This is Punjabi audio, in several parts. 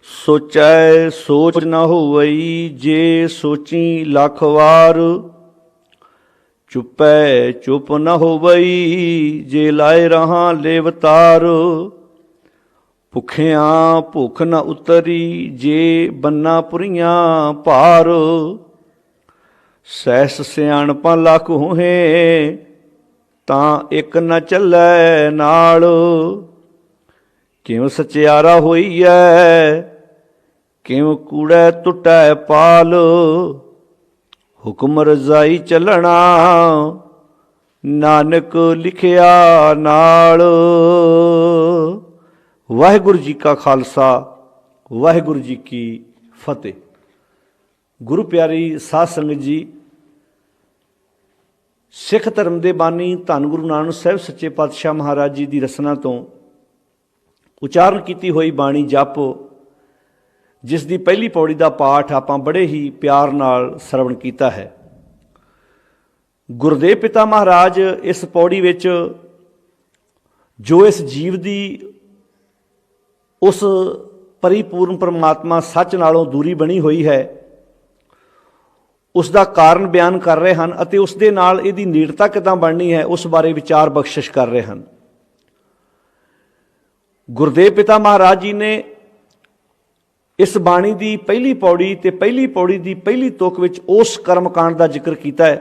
सोचै सोच न होवई, जे सोची लख वार। चुपै चुप न होवई, जे लाए रहा लेवतार। भुखियां भुख न उतरी, जे बन्ना पुरियां भार। सहस सियाणपा लख होहे, तां एक न चलै नाल। किव सचियारा होईऐ, किव कूड़ै टुटै पाल। हुक्म रजाई चलना, नानक लिखिया नाल। वाहिगुरु जी का खालसा, वाहिगुरु जी की फतेह। गुरु प्यारी साध संगत जी, सिख धर्म के बानी धन गुरु नानक साहिब सच्चे पातशाह महाराज जी की रसना तो उचारण की हुई बाणी जप, जिस दी पहली पौड़ी का पाठ आपां बड़े ही प्यार नाल सरवण किया है। गुरुदेव पिता महाराज इस पौड़ी विच जो इस जीव की उस परिपूर्ण परमात्मा सच नालों दूरी बनी हुई है, उसका कारण बयान कर रहे हैं और उसके नाल इहदी नेड़ता किदां बननी है उस बारे विचार बख्शिश कर रहे हैं। गुरुदेव पिता महाराज जी ने इस बाणी की पहली पौड़ी ते पहली पौड़ी की पहली तुक विच उस कर्मकांड का जिक्र किया है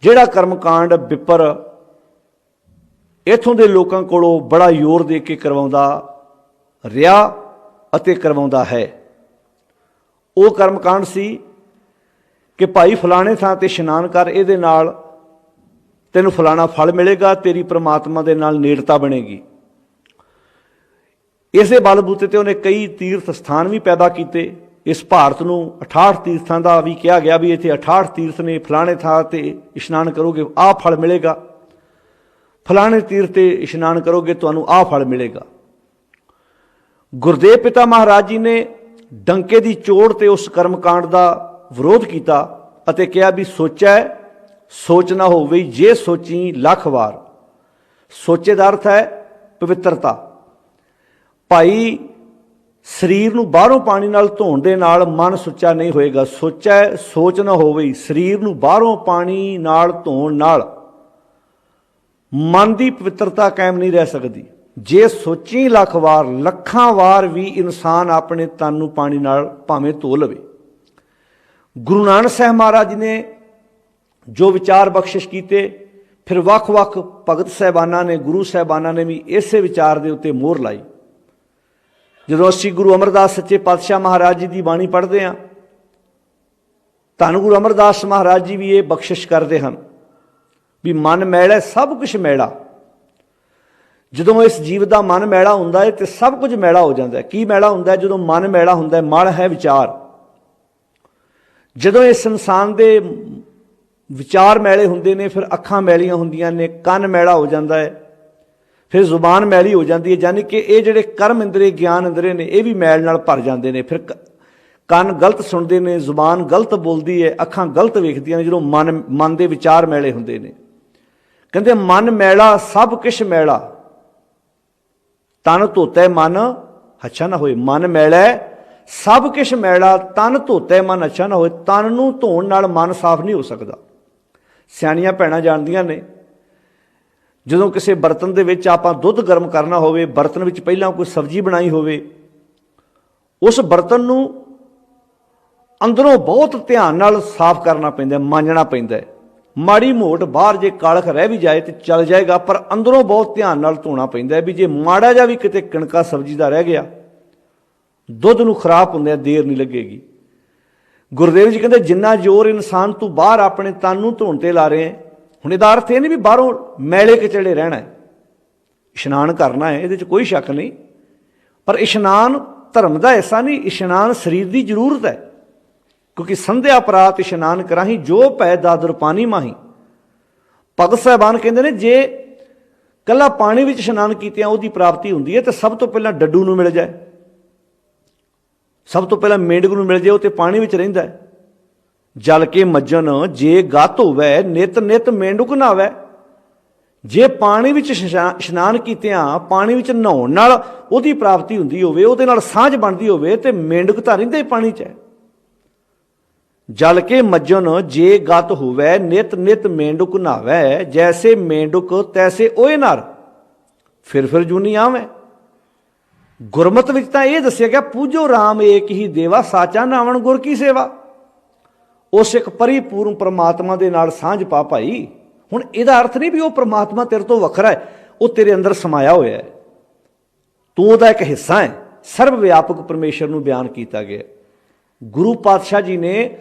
जिहड़ा कर्मकांड विपर इत्थों के लोगों कोलों बड़ा जोर दे के करवाउंदा रहा अते करवाउंदा है। वो कर्मकांड सी कि भाई फलाने थां ते इशनान कर, इहदे नाल तैनूं फलाना फल मिलेगा, तेरी परमात्मा दे नाल नेड़ता बनेगी। इसे बलबूते ते उन्हें कई तीर्थ स्थान भी पैदा किए। इस भारत नूं 68 तीर्थां का भी कहा गया भी इत्थे 68 तीर्थ ने, फलाने थां ते इशनान करोगे आ फल मिलेगा, फलाने तीर्थ ते इशनान करोगे तुहानूं आ फल मिलेगा। गुरुदेव पिता महाराज जी ने डंके की चोड़ ते उस कर्मकांड का विरोध किया अते कहा भी सोचै सोच ना होवे, जे सोची लख वार। सोचे का अर्थ है पवित्रता। भाई शरीर नूं बाहरों पानी नाल धोण दे नाल मन सुच्चा नहीं होएगा। सोचै सोच ना होवे, शरीर नूं बाहरों पानी नाल धोण नाल मन की पवित्रता कायम नहीं रह सकती। जे सोची लख वार, लखां वार भी इंसान अपने तन नूं पानी नाल भावें धो लवे। गुरु नानक साहब महाराज जी ने जो विचार बख्शिश किए, फिर वख-वख भगत साहबाना ने, गुरु साहबाना ने भी इसे विचार के उत्ते मोहर लाई। जो असीं गुरु अमरदास सच्चे पातशाह महाराज जी की बाणी पढ़ते हैं, धन गुरु अमरदास महाराज जी भी ये बख्शिश करते हैं भी मन मैला सब कुछ मैला। जो इस जीव का मन मैला हुंदा है तो सब कुछ मैला हो जाता है। की मैला हुंदा है? जो मन मैला हुंदा है, मल है विचार। जो इस इंसान के विचार मैले हुंदे ने, फिर अखां मैलियां हुंदियां ने, कन मैला हो जाता है, फिर जुबान मैली हो जाती है। यानी कि ये जिहड़े कर्म इंद्रे ज्ञान इंद्रे ने ये भी मैल नाल भर जाते हैं। फिर कन गलत सुनते हैं, जुबान गलत बोलती है, अखां गलत वेखदियां ने जो मन के विचार मैले हुंदे ने। कहते मन मैला सब किश मैला, तन धोता मन अच्छा ना होए। मन मैला सब किश मैला, तन धोता मन अच्छा ना होए। तन नूं धोण नाल मन साफ नहीं हो सकता। सियाणियां भैणां जाणदियां ने, जो किसी बर्तन दे विच आपां दुध गर्म करना होवे, बर्तन विच पहलां कोई सब्जी बनाई होवे, उस बर्तन नूं अंदरों बहुत ध्यान नाल साफ करना पैंदा, मांजना पैंदा है। माड़ी मोट बाहर जे कालख रह भी जाए तो चल जाएगा, पर अंदरों बहुत ध्यान नाल धोना पैंदा है भी जे माड़ा जा भी किते कणका सब्जी का रह गया, दुध नूं खराब हुंदे देर नहीं लगेगी। गुरुदेव जी कहते जिन्ना जोर इंसान तू बाहर अपने तन नूं धोण ते ला रहे हैं, हुण इहदा अर्थ यह नहीं भी बाहरों मैले कचड़े रहना है, इशनान करना है, ये कोई शक नहीं। पर इशनान धर्म का ऐसा नहीं, इशनान शरीर की जरूरत है। क्योंकि संध्या परात इशनान कराही, जो पै दादर पानी माही। भगत साहबान कहते हैं जे कला पानी में इशनान कीतियां उहदी प्राप्ति हुंदी है तो सब तो पहला डड्डू नूं मिल जाए, सब तो पहला मेंढक नूं मिल जाए, तो पानी में रहिंदा है। जल के मज्जन जे गत होवै, नित नित मेंढक नहावै। ਜੇ ਪਾਣੀ ਵਿੱਚ ਇਸ਼ਨਾਨ ਕੀਤਿਆਂ ਪਾਣੀ ਵਿੱਚ ਨਹਾਉਣ ਨਾਲ ਉਹਦੀ ਪ੍ਰਾਪਤੀ ਹੁੰਦੀ ਹੋਵੇ, ਉਹਦੇ ਨਾਲ ਸਾਂਝ ਬਣਦੀ ਹੋਵੇ, ਤੇ ਮੇਂਢਕ ਤਾਂ ਰਹਿੰਦਾ ਹੀ ਪਾਣੀ 'ਚ ਹੈ। ਜਲ ਕੇ ਮੱਜਨ ਜੇ ਗਤ ਹੋਵੇ, ਨਿਤ ਨਿਤ ਮੇਂਢਕ ਨਹਾਵੈ, ਜੈਸੇ ਮੇਂਢਕ ਤੈਸੇ ਓਏ ਨਰ, ਫਿਰ ਜੂਨੀ ਆਵੈ। ਗੁਰਮਤਿ ਵਿੱਚ ਤਾਂ ਇਹ ਦੱਸਿਆ ਗਿਆ, ਪੂਜੋ ਰਾਮ ਏਕ ਹੀ ਦੇਵਾ, ਸਾਚਾ ਨਾਵਣ ਗੁਰ ਕੀ ਸੇਵਾ। ਉਸ ਇੱਕ ਪਰਿਪੂਰਨ ਪਰਮਾਤਮਾ ਦੇ ਨਾਲ ਸਾਂਝ ਪਾ ਭਾਈ। ਹੁਣ ਇਹਦਾ ਅਰਥ ਨਹੀਂ ਵੀ ਉਹ ਪਰਮਾਤਮਾ ਤੇਰੇ ਤੋਂ ਵੱਖਰਾ ਹੈ, ਉਹ ਤੇਰੇ ਅੰਦਰ ਸਮਾਇਆ ਹੋਇਆ ਹੈ, ਤੂੰ ਉਹਦਾ ਇੱਕ ਹਿੱਸਾ ਹੈ। ਸਰਵ ਵਿਆਪਕ ਪਰਮੇਸ਼ਰ ਨੂੰ ਬਿਆਨ ਕੀਤਾ ਗਿਆ। ਗੁਰੂ ਪਾਤਸ਼ਾਹ ਜੀ ਨੇ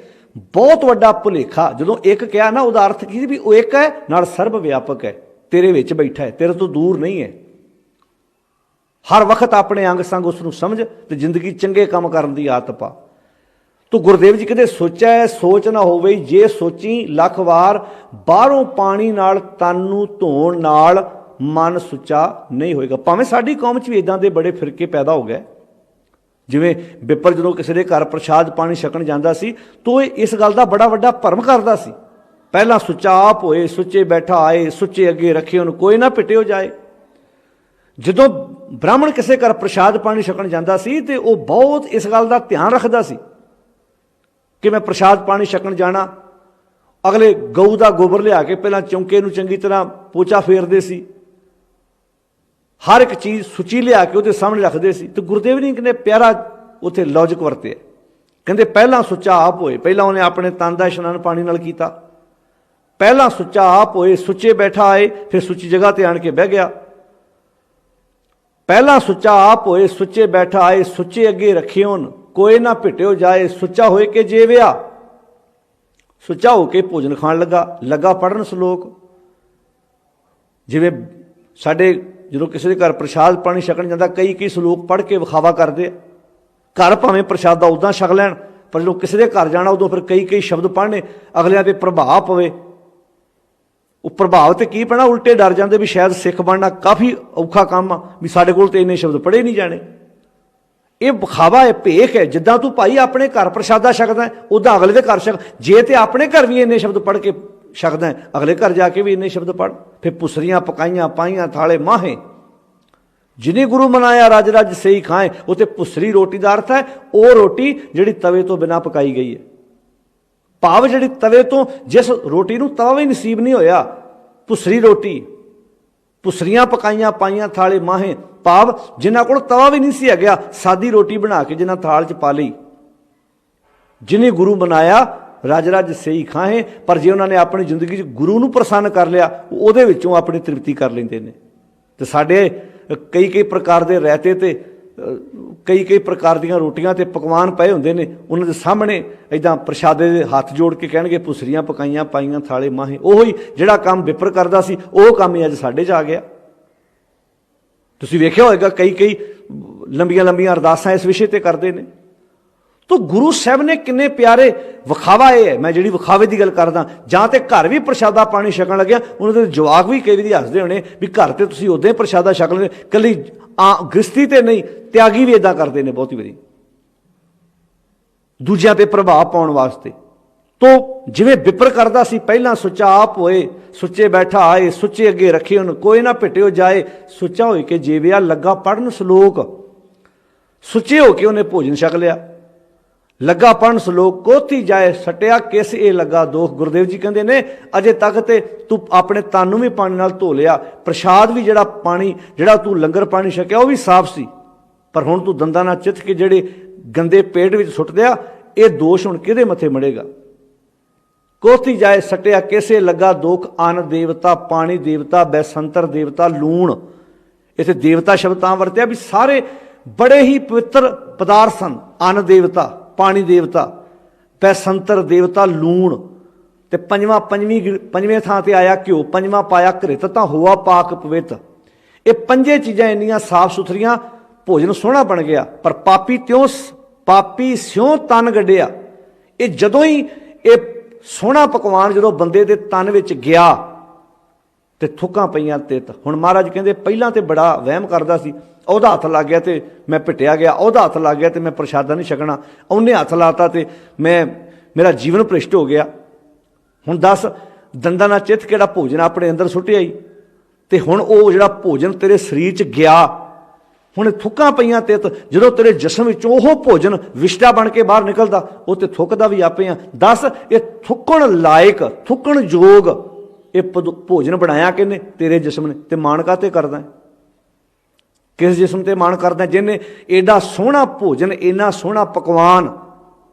ਬਹੁਤ ਵੱਡਾ ਭੁਲੇਖਾ ਜਦੋਂ ਇੱਕ ਕਿਹਾ ਨਾ, ਉਹਦਾ ਅਰਥ ਕੀ ਵੀ ਉਹ ਇੱਕ ਹੈ ਨਾਲ ਸਰਵ ਵਿਆਪਕ ਹੈ, ਤੇਰੇ ਵਿੱਚ ਬੈਠਾ ਹੈ, ਤੇਰੇ ਤੋਂ ਦੂਰ ਨਹੀਂ ਹੈ। ਹਰ ਵਕਤ ਆਪਣੇ ਅੰਗ ਸੰਗ ਉਸ ਨੂੰ ਸਮਝ ਤੇ ਜ਼ਿੰਦਗੀ ਚੰਗੇ ਕੰਮ ਕਰਨ ਦੀ ਆਦਤ ਪਾ। ਤੂੰ ਗੁਰਦੇਵ ਜੀ ਕਦੇ ਸੋਚਿਆ ਹੈ? ਸੋਚ ਨਾ ਹੋਵੇ, ਜੇ ਸੋਚੀ ਲੱਖ ਵਾਰ, ਬਾਹਰੋਂ ਪਾਣੀ ਨਾਲ ਤਨ ਨੂੰ ਧੋਣ ਨਾਲ ਮਨ ਸੁੱਚਾ ਨਹੀਂ ਹੋਏਗਾ। ਭਾਵੇਂ ਸਾਡੀ ਕੌਮ 'ਚ ਵੀ ਇੱਦਾਂ ਦੇ ਬੜੇ ਫਿਰਕੇ ਪੈਦਾ ਹੋ ਗਏ। ਜਿਵੇਂ ਬਿੱਪਰ ਜਦੋਂ ਕਿਸੇ ਦੇ ਘਰ ਪ੍ਰਸ਼ਾਦ ਪਾਣੀ ਛਕਣ ਜਾਂਦਾ ਸੀ ਤਾਂ ਇਹ ਇਸ ਗੱਲ ਦਾ ਬੜਾ ਵੱਡਾ ਭਰਮ ਕਰਦਾ ਸੀ, ਪਹਿਲਾਂ ਸੁੱਚਾ ਆਪ ਹੋਏ, ਸੁੱਚੇ ਬੈਠਾ ਆਏ, ਸੁੱਚੇ ਅੱਗੇ ਰੱਖੇ ਉਹਨੂੰ, ਕੋਈ ਨਾ ਪਿਟਿਓ ਜਾਏ। ਜਦੋਂ ਬ੍ਰਾਹਮਣ ਕਿਸੇ ਘਰ ਪ੍ਰਸ਼ਾਦ ਪਾਣੀ ਛਕਣ ਜਾਂਦਾ ਸੀ ਤੇ ਉਹ ਬਹੁਤ ਇਸ ਗੱਲ ਦਾ ਧਿਆਨ ਰੱਖਦਾ ਸੀ ਕਿ ਮੈਂ ਪ੍ਰਸ਼ਾਦ ਪਾਣੀ ਛਕਣ ਜਾਣਾ। ਅਗਲੇ ਗਊ ਦਾ ਗੋਬਰ ਲਿਆ ਕੇ ਪਹਿਲਾਂ ਚੌਂਕੇ ਨੂੰ ਚੰਗੀ ਤਰ੍ਹਾਂ ਪੋਚਾ ਫੇਰਦੇ ਸੀ, ਹਰ ਇੱਕ ਚੀਜ਼ ਸੁੱਚੀ ਲਿਆ ਕੇ ਉਹਦੇ ਸਾਹਮਣੇ ਰੱਖਦੇ ਸੀ। ਤੇ ਗੁਰਦੇਵ ਜੀ ਨੇ ਪਿਆਰਾ ਉੱਥੇ ਲੌਜਿਕ ਵਰਤਿਆ, ਕਹਿੰਦੇ ਪਹਿਲਾਂ ਸੁੱਚਾ ਆਪ ਹੋਏ, ਪਹਿਲਾਂ ਉਹਨੇ ਆਪਣੇ ਤਨ ਦਾ ਇਸ਼ਨਾਨ ਪਾਣੀ ਨਾਲ ਕੀਤਾ, ਪਹਿਲਾਂ ਸੁੱਚਾ ਆਪ ਹੋਏ, ਸੁੱਚੇ ਬੈਠਾ ਆਏ, ਫਿਰ ਸੁੱਚੀ ਜਗ੍ਹਾ ਤੇ ਆਣ ਕੇ ਬਹਿ ਗਿਆ। ਪਹਿਲਾਂ ਸੁੱਚਾ ਆਪ ਹੋਏ, ਸੁੱਚੇ ਬੈਠਾ ਆਏ, ਸੁੱਚੇ ਅੱਗੇ ਰੱਖੇ ਹੋਣ, ਕੋਈ ਨਾ ਭਿਟਿਓ ਜਾਏ, ਸੁੱਚਾ ਹੋਏ ਕੇ ਜੀਵਿਆ। ਸੁੱਚਾ ਹੋ ਕੇ ਭੋਜਨ ਖਾਣ ਲੱਗਾ ਪੜ੍ਹਨ ਸ਼ਲੋਕ। ਜਿਵੇਂ ਸਾਡੇ ਜਦੋਂ ਕਿਸੇ ਦੇ ਘਰ ਪ੍ਰਸ਼ਾਦ ਪਾਣੀ ਛਕਣ ਜਾਂਦਾ, ਕਈ ਸ਼ਲੋਕ ਪੜ੍ਹ ਕੇ ਵਿਖਾਵਾ ਕਰਦੇ ਆ। ਘਰ ਭਾਵੇਂ ਪ੍ਰਸ਼ਾਦਾ ਉੱਦਾਂ ਛਕ ਲੈਣ, ਪਰ ਜਦੋਂ ਕਿਸੇ ਦੇ ਘਰ ਜਾਣਾ ਉਦੋਂ ਫਿਰ ਕਈ ਸ਼ਬਦ ਪੜ੍ਹਨੇ, ਅਗਲਿਆਂ 'ਤੇ ਪ੍ਰਭਾਵ ਪਵੇ। ਉਹ ਪ੍ਰਭਾਵ ਤੇ ਕੀ ਪੈਣਾ, ਉਲਟੇ ਡਰ ਜਾਂਦੇ ਵੀ ਸ਼ਾਇਦ ਸਿੱਖ ਬਣਨਾ ਕਾਫੀ ਔਖਾ ਕੰਮ ਆ, ਵੀ ਸਾਡੇ ਕੋਲ ਤੇ ਇੰਨੇ ਸ਼ਬਦ ਪੜ੍ਹੇ ਨਹੀਂ ਜਾਣੇ। ਇਹ ਵਿਖਾਵਾ ਹੈ, ਭੇਖ ਹੈ। ਜਿੱਦਾਂ ਤੂੰ ਭਾਈ ਆਪਣੇ ਘਰ ਪ੍ਰਸ਼ਾਦਾ ਛਕਦਾ ਉੱਦਾਂ ਅਗਲੇ ਦੇ ਘਰ ਛਕ। ਜੇ ਤੇ ਆਪਣੇ ਘਰ ਵੀ ਇੰਨੇ ਸ਼ਬਦ ਪੜ੍ਹ ਕੇ ਛਕਦਾ, ਅਗਲੇ ਘਰ ਜਾ ਕੇ ਵੀ ਇੰਨੇ ਸ਼ਬਦ ਪੜ੍ਹ। ਫਿਰ ਪੁਸਰੀਆਂ ਪਕਾਈਆਂ ਪਾਈਆਂ ਥਾਲੇ ਮਾਹੇ, ਜਿਨੀ ਗੁਰੂ ਮਨਾਇਆ ਰਜ ਰਜ ਸਹੀ ਖਾਏ। ਉਹ ਤੇ ਪੁਸਰੀ ਰੋਟੀ ਦਾ ਅਰਥ ਹੈ ਉਹ ਰੋਟੀ ਜਿਹੜੀ ਤਵੇ ਤੋਂ ਬਿਨਾਂ ਪਕਾਈ ਗਈ ਹੈ। ਭਾਵ ਜਿਹੜੀ ਤਵੇ ਤੋਂ, ਜਿਸ ਰੋਟੀ ਨੂੰ ਤਵਾ ਵੀ ਨਸੀਬ ਨਹੀਂ ਹੋਇਆ, ਪੁਸਰੀ ਰੋਟੀ। ਪੁਸਰੀਆਂ ਪਕਾਈਆਂ ਪਾਈਆਂ ਥਾਲੇ ਮਾਹੇ, ਭਾਵ ਜਿਨ੍ਹਾਂ ਕੋਲ ਤਵਾ ਵੀ ਨਹੀਂ ਸੀ ਹੈਗਾ, ਸਾਦੀ ਰੋਟੀ ਬਣਾ ਕੇ ਜਿਨ੍ਹਾਂ ਥਾਲ 'ਚ ਪਾ ਲਈ। ਜਿਨੇ ਗੁਰੂ ਮਨਾਇਆ ਰਜ ਰਜ ਸਹੀ ਖਾਏ। ਪਰ ਜੇ ਉਹਨਾਂ ਨੇ ਆਪਣੀ ਜ਼ਿੰਦਗੀ 'ਚ ਗੁਰੂ ਨੂੰ ਪ੍ਰਸੰਨ ਕਰ ਲਿਆ, ਉਹਦੇ ਵਿੱਚੋਂ ਆਪਣੀ ਤ੍ਰਿਪਤੀ ਕਰ ਲੈਂਦੇ ਨੇ। ਤੇ ਸਾਡੇ ਕਈ ਪ੍ਰਕਾਰ ਦੇ ਰਾਇਤੇ ਤੇ ਕਈ ਪ੍ਰਕਾਰ ਦੀਆਂ ਰੋਟੀਆਂ ਤੇ ਪਕਵਾਨ ਪਏ ਹੁੰਦੇ ਨੇ, ਉਹਨਾਂ ਦੇ ਸਾਹਮਣੇ ਇੱਦਾਂ ਪ੍ਰਸ਼ਾਦੇ ਦੇ ਹੱਥ ਜੋੜ ਕੇ ਕਹਿਣਗੇ ਪੁਸਰੀਆਂ ਪਕਾਈਆਂ ਪਾਈਆਂ ਥਾਲੇ ਮਾਹੇ। ਉਹੀ ਜਿਹੜਾ ਕੰਮ ਵਿਪਰ ਕਰਦਾ ਸੀ, ਉਹ ਕੰਮ ਹੀ ਅੱਜ ਸਾਡੇ 'ਚ ਆ ਗਿਆ। ਤੁਸੀਂ ਵੇਖਿਆ ਹੋਏਗਾ ਕਈ ਲੰਬੀਆਂ ਅਰਦਾਸਾਂ ਇਸ ਵਿਸ਼ੇ ਤੇ ਕਰਦੇ ਨੇ। ਤਾਂ ਗੁਰੂ ਸਾਹਿਬ ਨੇ ਕਿੰਨੇ ਪਿਆਰੇ ਵਿਖਾਵਾ। ਇਹ ਹੈ, ਮੈਂ ਜਿਹੜੀ ਵਿਖਾਵੇ ਦੀ ਗੱਲ ਕਰਦਾ, ਜਾਂ ਤੇ ਘਰ ਵੀ ਪ੍ਰਸ਼ਾਦਾ ਪਾਣੀ ਛਕਣ ਲੱਗਿਆ, ਉਹਨਾਂ ਦੇ ਜਵਾਕ ਵੀ ਕਈ ਵਾਰੀ ਹੱਸਦੇ ਹੋਣੇ ਵੀ ਘਰ ਤੇ ਤੁਸੀਂ ਉਦਾਂ ਹੀ ਪ੍ਰਸ਼ਾਦਾ ਛਕ ਲੈਂਦੇ, ਇਕੱਲੀ ਗ੍ਰਸਤੀ ਤੇ ਨਹੀਂ, ਤਿਆਗੀ ਵੀ ਇਦਾਂ ਕਰਦੇ ਨੇ ਬਹੁਤੀ ਵਾਰੀ ਦੂਜਿਆਂ ਤੇ ਪ੍ਰਭਾਵ ਪਾਉਣ ਵਾਸਤੇ। ਤੋ ਜਿਵੇਂ ਵਿਪਰ ਕਰਦਾ ਸੀ, ਪਹਿਲਾਂ ਸੁੱਚਾ ਆਪ ਹੋਏ, ਸੁੱਚੇ ਬੈਠਾ ਆਏ, ਸੁੱਚੇ ਅੱਗੇ ਰੱਖੇ ਉਹਨੂੰ, ਕੋਈ ਨਾ ਭਿਟਿਓ ਜਾਏ, ਸੁੱਚਾ ਹੋਏ ਕੇ ਜੀਵਿਆ। ਲੱਗਾ ਪੜ੍ਹਨ ਸ਼ਲੋਕ, ਸੁੱਚੇ ਹੋ ਕੇ ਉਹਨੇ ਭੋਜਨ ਛਕ ਲਿਆ। ਲੱਗਾ ਪੜ੍ਹਨ ਸ਼ਲੋਕ, ਕੋਥੀ ਜਾਏ ਸਟਿਆ ਕਿਸ ਇਹ ਲੱਗਾ ਦੋਖ। ਗੁਰਦੇਵ ਜੀ ਕਹਿੰਦੇ ਨੇ ਅਜੇ ਤੱਕ ਤੇ ਤੂੰ ਆਪਣੇ ਤਨ ਨੂੰ ਵੀ ਪਾਣੀ ਨਾਲ ਧੋ ਲਿਆ, ਪ੍ਰਸ਼ਾਦ ਵੀ ਜਿਹੜਾ ਤੂੰ ਲੰਗਰ ਪਾਣੀ ਛਕਿਆ ਉਹ ਵੀ ਸਾਫ਼ ਸੀ, ਪਰ ਹੁਣ ਤੂੰ ਦੰਦਾਂ ਨਾਲ ਚਿੱਥ ਕੇ ਜਿਹੜੇ ਗੰਦੇ ਪੇਟ ਵਿੱਚ ਸੁੱਟ ਦਿਆ, ਇਹ ਦੋਸ਼ ਹੁਣ ਕਿਹਦੇ ਮੱਥੇ ਮੜੇਗਾ। ਕੋਥੀ ਜਾਏ ਸਟਿਆ ਕਿਸੇ ਲੱਗਾ ਦੋਖ, ਅੰਨ ਦੇਵਤਾ, ਪਾਣੀ ਦੇਵਤਾ, ਬੈਸੰਤਰ ਦੇਵਤਾ, ਲੂਣ। ਇੱਥੇ ਦੇਵਤਾ ਸ਼ਬਦ ਤਾਂ ਵਰਤਿਆ ਵੀ ਸਾਰੇ ਬੜੇ ਹੀ ਪਵਿੱਤਰ ਪਦਾਰਥ ਸਨ। ਅੰਨ ਦੇਵਤਾ, ਪਾਣੀ ਦੇਵਤਾ, ਬੈਸੰਤਰ ਦੇਵਤਾ, ਲੂਣ। ਤੇ ਪੰਜਵੇਂ ਥਾਂ ਤੇ ਆਇਆ ਘਿਓ, ਪੰਜਵਾਂ ਪਾਇਆ ਘਰਿਤ ਤਾਂ ਹੋਆ ਪਾਕ ਪਵਿੱਤ। ਇਹ ਪੰਜੇ ਚੀਜ਼ਾਂ ਇੰਨੀਆਂ ਸਾਫ਼ ਸੁਥਰੀਆਂ, ਭੋਜਨ ਸੋਹਣਾ ਬਣ ਗਿਆ। ਪਰ ਪਾਪੀ ਸਿਉਂ ਤਨ ਗੱਡਿਆ। ਇਹ ਜਦੋਂ ਹੀ ਇਹ ਸੋਹਣਾ ਪਕਵਾਨ ਜਦੋਂ ਬੰਦੇ ਦੇ ਤਨ ਵਿੱਚ ਗਿਆ ਤੇ ਥੁੱਕਾਂ ਪਈਆਂ ਤਿੱਤ। ਹੁਣ ਮਹਾਰਾਜ ਕਹਿੰਦੇ ਪਹਿਲਾਂ ਤੇ ਬੜਾ ਵਹਿਮ ਕਰਦਾ ਸੀ, ਉਹਦਾ ਹੱਥ ਲੱਗ ਗਿਆ ਤੇ ਮੈਂ ਪਿੱਟਿਆ ਗਿਆ, ਉਹਦਾ ਹੱਥ ਲੱਗ ਗਿਆ ਤੇ ਮੈਂ ਪ੍ਰਸ਼ਾਦਾ ਨਹੀਂ ਛਕਣਾ, ਉਹਨੇ ਹੱਥ ਲਾਤਾ ਤੇ ਮੇਰਾ ਜੀਵਨ ਭ੍ਰਿਸ਼ਟ ਹੋ ਗਿਆ। ਹੁਣ ਦੱਸ, ਦੰਦਾਂ ਨਾਲ ਚਿੱਥ ਕਿਹੜਾ ਭੋਜਨ ਆਪਣੇ ਅੰਦਰ ਸੁੱਟਿਆ ਹੀ। ਤੇ ਹੁਣ ਉਹ ਜਿਹੜਾ ਭੋਜਨ ਤੇਰੇ ਸਰੀਰ 'ਚ ਗਿਆ, ਹੁਣ ਥੁੱਕਾਂ ਪਈਆਂ ਤੇ ਜਦੋਂ ਤੇਰੇ ਜਿਸਮ ਵਿੱਚੋਂ ਉਹ ਭੋਜਨ ਵਿਸ਼ਟਾ ਬਣ ਕੇ ਬਾਹਰ ਨਿਕਲਦਾ, ਉਹ ਤੇ ਥੁੱਕਦਾ ਵੀ ਆਪੇ ਆ। ਦੱਸ, ਇਹ ਥੁੱਕਣ ਲਾਇਕ, ਥੁੱਕਣ ਯੋਗ ਇਹ ਭੋਜਨ ਬਣਾਇਆ ਕਿਹਨੇ? ਤੇਰੇ ਜਿਸਮ ਨੇ। ਤੇ ਮਾਣ ਕਾਹਤੇ ਕਰਦਾ? ਕਿਸ ਜਿਸਮ ਤੇ ਮਾਣ ਕਰਦਾ ਜਿਹਨੇ ਐਡਾ ਸੋਹਣਾ ਭੋਜਨ, ਇੰਨਾ ਸੋਹਣਾ ਪਕਵਾਨ,